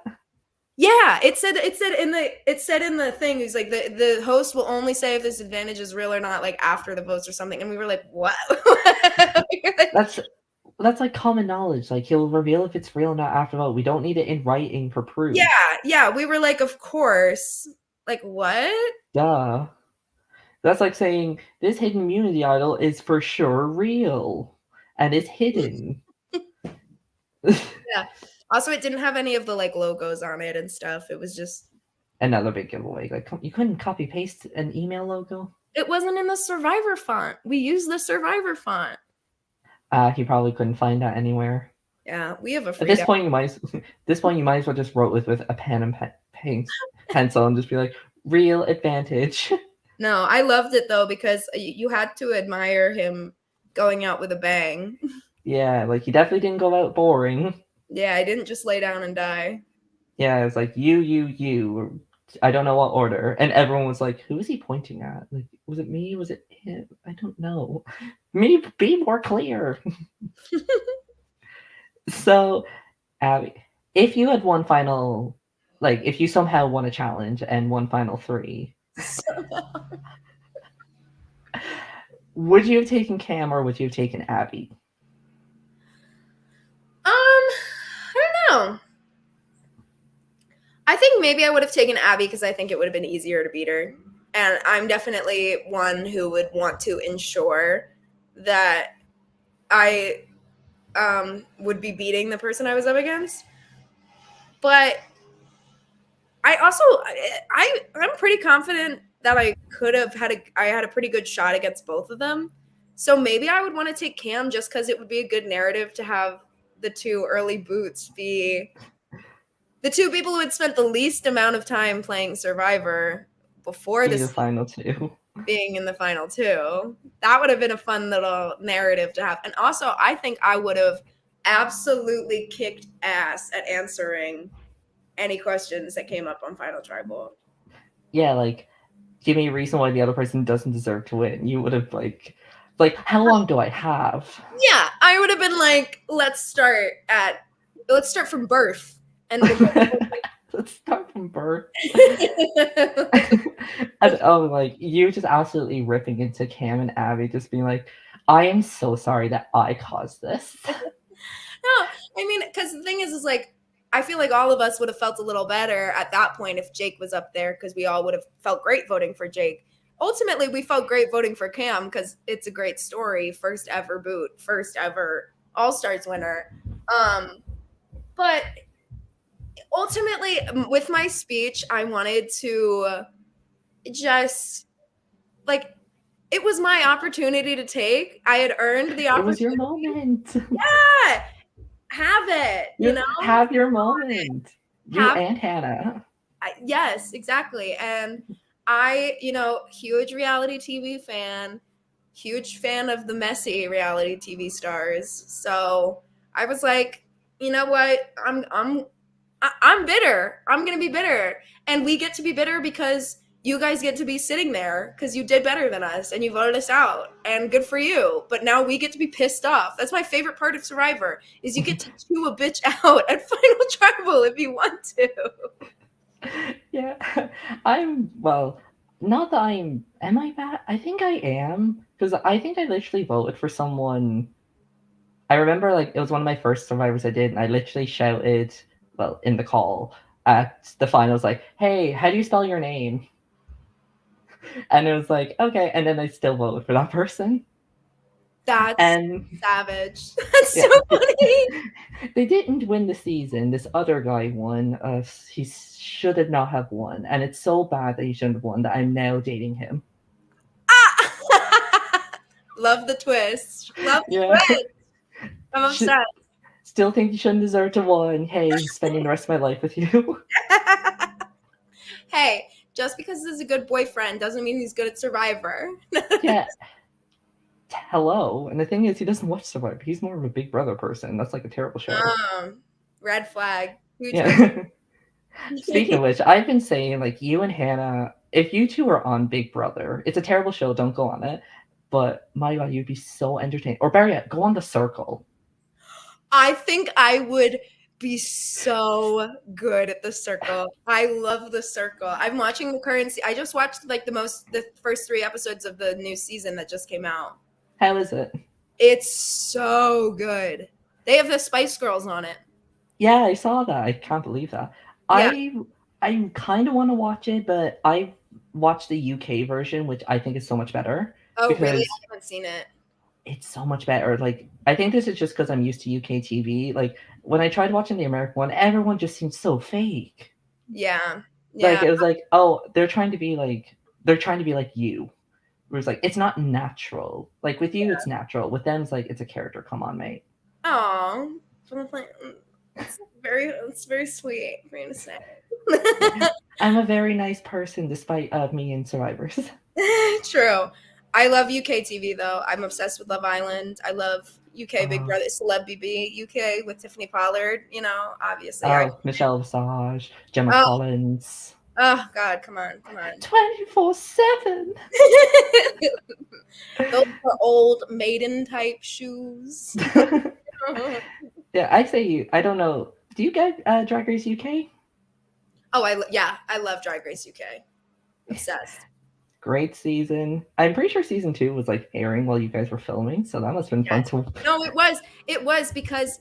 Yeah, it said in the thing, it's like the host will only say if this advantage is real or not, like after the votes or something. And we were like, what? That's like common knowledge. Like he'll reveal if it's real or not after vote. We don't need it in writing for proof. Yeah. We were like, of course. Like what? Duh. That's like saying this hidden immunity idol is for sure real and it's hidden. Yeah. Also, it didn't have any of the like logos on it and stuff. It was just another big giveaway. Like you couldn't copy paste an email logo. It wasn't in the Syrvivor font. We used the Syrvivor font. He probably couldn't find that anywhere. Yeah, we have a At this point, you might as well just wrote with a pen and pencil and just be like, real advantage. No, I loved it though because you had to admire him going out with a bang. Yeah, like he definitely didn't go out boring. Yeah, I didn't just lay down and die. Yeah, it's like you. I don't know what order. And everyone was like, who is he pointing at? Like, was it me? Was it him? I don't know. Me, be more clear. So, Abby, if you had one final, like, if you somehow won a challenge and one final 3, would you have taken Cam or would you have taken Abby? I don't know. I think maybe I would have taken Abby because I think it would have been easier to beat her. And I'm definitely one who would want to ensure that I would be beating the person I was up against. But I also I'm pretty confident that I could have had a pretty good shot against both of them. So maybe I would want to take Cam just because it would be a good narrative to have the 2 early boots be the 2 people who had spent the least amount of time playing Syrvivor before the final 2 being in the final 2. That would have been a fun little narrative to have. And also, I think I would have absolutely kicked ass at answering any questions that came up on Final Tribal. Yeah, like, give me a reason why the other person doesn't deserve to win. You would have, like, how long do I have? Yeah, I would have been like, let's start from birth. And we'll go let's start from birth. And, like, you just absolutely ripping into Cam and Abby, just being like, I am so sorry that I caused this. No, I mean, because the thing is like, I feel like all of us would have felt a little better at that point if Jake was up there because we all would have felt great voting for Jake. Ultimately, we felt great voting for Cam because it's a great story. First ever boot, first ever All-Stars winner. But ultimately, with my speech, I wanted to just, like, it was my opportunity to take. I had earned the opportunity. It was your moment. Yeah. Have it, you know? Have your moment. You and Hannah. Yes, exactly. And I, huge reality TV fan, huge fan of the messy reality TV stars. So I was like, you know what? I'm I'm bitter. I'm gonna be bitter, and we get to be bitter because you guys get to be sitting there because you did better than us and you voted us out, and good for you. But now we get to be pissed off. That's my favorite part of Survivor is you get to chew a bitch out at Final Tribal if you want to. Yeah, well, not that am I bad? I think I am, because I think I literally voted for someone. I remember, like, it was one of my first Survivors I did, and I literally shouted, well, in the call at the finals, like, "Hey, how do you spell your name?" And it was like, okay, and then I still voted for that person. That's And savage. That's yeah, so funny. they didn't win the season. This other guy won. He should not have won, and it's so bad that he shouldn't have won that I'm now dating him. Ah! Love the twist. Love the Yeah, twist. I'm Should, obsessed. still think you shouldn't deserve to win. Hey, spending the rest of my life with you. Hey, just because he's a good boyfriend doesn't mean he's good at Survivor. Yeah, hello. And the thing is, he doesn't watch Survivor. He's more of a Big Brother person. That's like a terrible show. Red flag. Huge red Yeah. flag. Speaking of which, I've been saying, like, you and Hannah, if you two are on Big Brother, it's a terrible show, don't go on it. But my God, you'd be so entertained. Or better yet, go on The Circle. I think I would be so good at The Circle. I love The Circle. I'm watching the currency. I just watched like the first 3 episodes of the new season that just came out. How is it? It's so good. They have the Spice Girls on it. Yeah, I saw that. I can't believe that. Yeah. I kind of want to watch it, but I watched the UK version, which I think is so much better Oh, really? because I haven't seen it. it's so much better. Like, I think this is just because I'm used to UK TV. Like, when I tried watching the American one, everyone just seemed so fake. Yeah. Like, Yeah. it was like, oh, they're trying to be like you. Where it's like, it's not natural. Like, with you, it's natural. With them, it's like, it's a character. Come on, mate. Oh, it's very sweet for you to say. I'm a very nice person, despite me and Survivors. True. I love UK TV though. I'm obsessed with Love Island. I love UK Big Uh, Brother, Celeb BB, UK with Tiffany Pollard. You know, obviously. oh, Michelle Visage, Gemma Oh, Collins. oh God, come on, come on. 24/7. Those are old maiden type shoes. Yeah, I say you. I don't know. Do you get Drag Race UK? Oh, I love Drag Race UK. Obsessed. Great season. I'm pretty sure season 2 was like airing while you guys were filming, so that must have been Yeah. fun to. No, it was because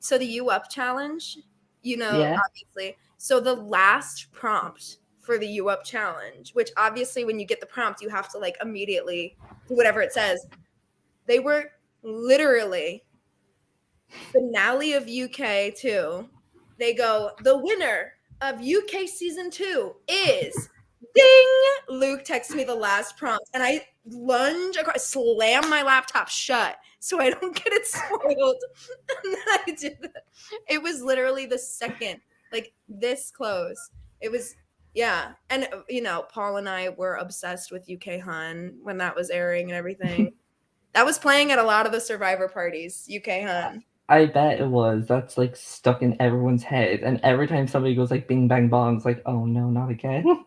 so the U Up challenge, Yeah. obviously. So the last prompt for the U Up challenge, which obviously when you get the prompt, you have to like immediately do whatever it says. They were literally finale of UK 2. They go, the winner of UK season 2 is ding. Luke texts me the last prompt and I lunge across, slam my laptop shut so I don't get it spoiled. And then I did that. It was literally the second, like this close. It was, yeah. And, Paul and I were obsessed with UK Hun when that was airing and everything. That was playing at a lot of the Survivor parties, UK Hun. I bet it was. That's like stuck in everyone's head, and every time somebody goes like "Bing Bang Bong," it's like, oh no, not again.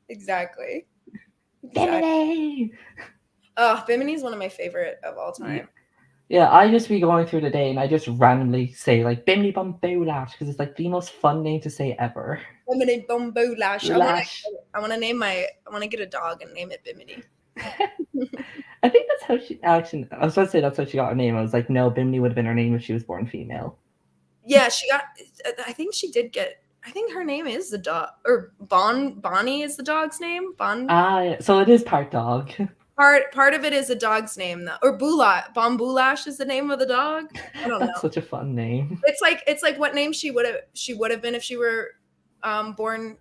Exactly. Bimini! Oh, Bimini is one of my favorite of all time. Yeah, I just be going through the day and I just randomly say like Bimini Bum Boolash because it's like the most fun name to say ever. Bimini Bumbo Lash. Lash. I want to get a dog and name it Bimini. I think that's how she actually. I was about to say that's how she got her name. I was like, no, Bimini would have been her name if she was born female. Yeah, I think she did get. I think her name is the dog, or Bonnie is the dog's name. So it is part dog. Part of it is a dog's name though, or Bombulash is the name of the dog. I don't That's know. such a fun name. It's like what name she would have been if she were born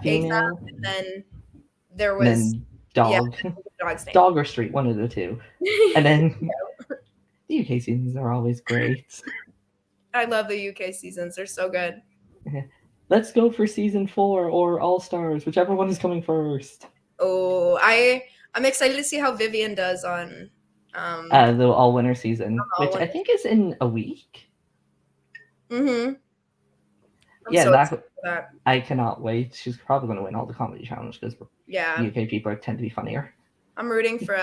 Female. ASAP, and then there And was then dog. the dog's name. Dog or street, one of the two. And then the UK seasons are always great. I love the UK seasons. They're so good. Let's go for season 4 or All Stars, whichever one is coming first. Oh, I'm excited to see how Vivian does on The All Winner season, which I think is in a week. Mm-hmm. I'm Yeah, so that excited for that. I cannot wait. She's probably going to win all the comedy challenge because Yeah, UK people tend to be funnier. I'm rooting for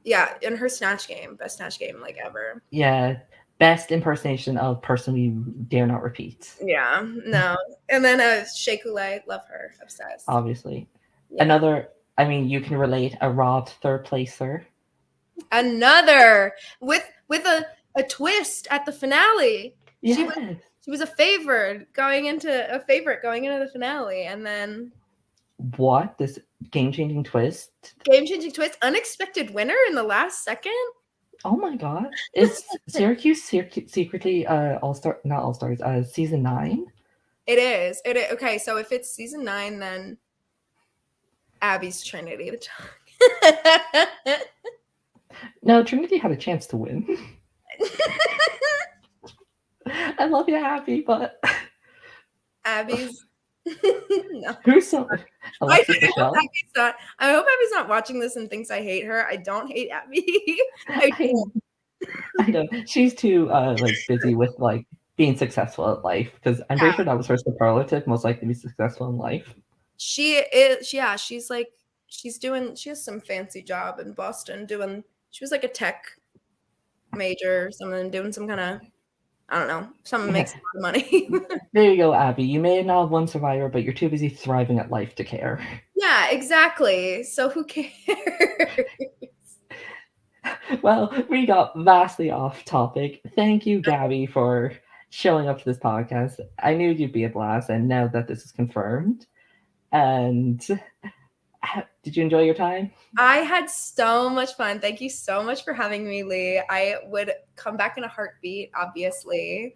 yeah, in her snatch game, best snatch game like ever. Yeah, best impersonation of person we dare not repeat. Yeah, no. And then Shea Coulee, love her, obsessed. Obviously, Yeah. another. I mean, you can relate a robbed third placer. Another with a twist at the finale. She was Yes. she was a favorite going into the finale, and then What this game-changing twist? game changing twist, unexpected winner in the last second. Oh my god! Is Syracuse secretly all star? Not all stars. Season 9. It is. It is. Okay, so if it's season 9, then Abby's Trinity. No, Trinity had a chance to win. I love you, Happy, but Abby's no. who's so I Alexis hope Michelle? Abby's not. I hope Abby's not watching this and thinks I hate her. I don't hate Abby. I I, I know she's too like busy with like being successful at life because I'm pretty yeah. sure that was her superlative, most likely to be successful in life. She is. Yeah, she's like she has some fancy job in Boston doing. She was like a tech major or something, doing some kind of I don't know, something makes a lot of money. There you go, Abby. You may not have won Survivor, but you're too busy thriving at life to care. Yeah, exactly. So who cares? Well, we got vastly off topic. Thank you, Gabby, for showing up to this podcast. I knew you'd be a blast, and now that this is confirmed, and did you enjoy your time? I had so much fun. Thank you so much for having me, Lee. I would come back in a heartbeat, obviously.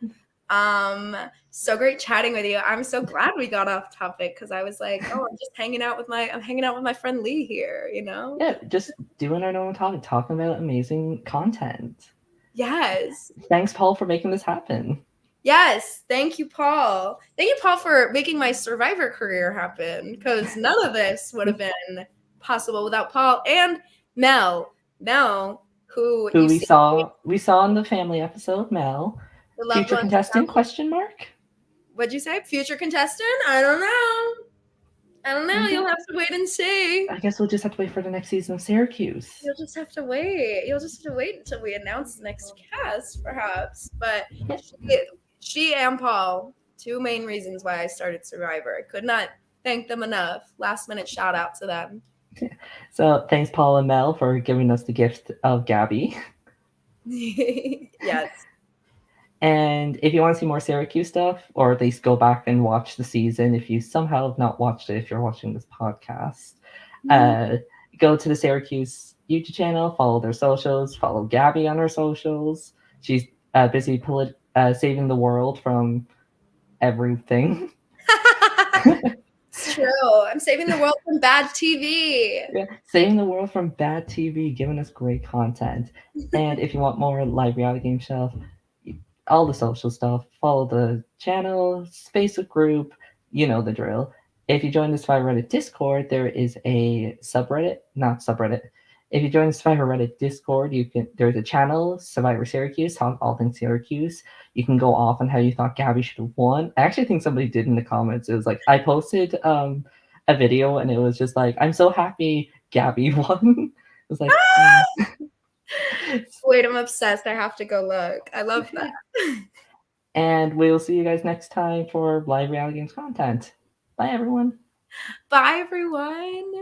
So great chatting with you. I'm so glad we got off topic because I was like, oh, I'm hanging out with my friend Lee here, you know? Yeah, just doing our normal topic, talking about amazing content. Yes. Thanks, Paul, for making this happen. Yes. Thank you, Paul. Thank you, Paul, for making my Survivor career happen because none of this would have been possible without Paul and Mel. Mel, who Who you we see saw in the family episode, Mel. the loved Future ones. contestant, question mark? What'd you say? Future contestant? I don't know. I don't know. You'll have to wait and see. I guess we'll just have to wait for the next season of Syracuse. You'll just have to wait. You'll just have to wait until we announce the next cast, perhaps. But she and Paul, two main reasons why I started Survivor. I could not thank them enough. Last minute shout out to them. So thanks, Paul and Mel, for giving us the gift of Gabby. Yes. And if you want to see more Syracuse stuff, or at least go back and watch the season, if you somehow have not watched it, if you're watching this podcast, go to the Syracuse YouTube channel, follow their socials, follow Gabby on her socials. She's busy saving the world from everything. It's true. I'm saving the world from bad TV. Yeah, saving the world from bad TV, giving us great content. And if you want more live reality game stuff, all the social stuff, follow the channel, Facebook group, you know the drill. If you join the Survivor Reddit Discord, there is a subreddit, not subreddit. If you join the Survivor Reddit Discord, there's a channel, Survivor Syracuse, talk all things Syracuse. You can go off on how you thought Gabby should have won. I actually think somebody did in the comments. It was like I posted a video and it was just like, I'm so happy Gabby won. It was like Wait, I'm obsessed. I have to go look. I love that. And we'll see you guys next time for live reality games content. Bye everyone. Bye everyone.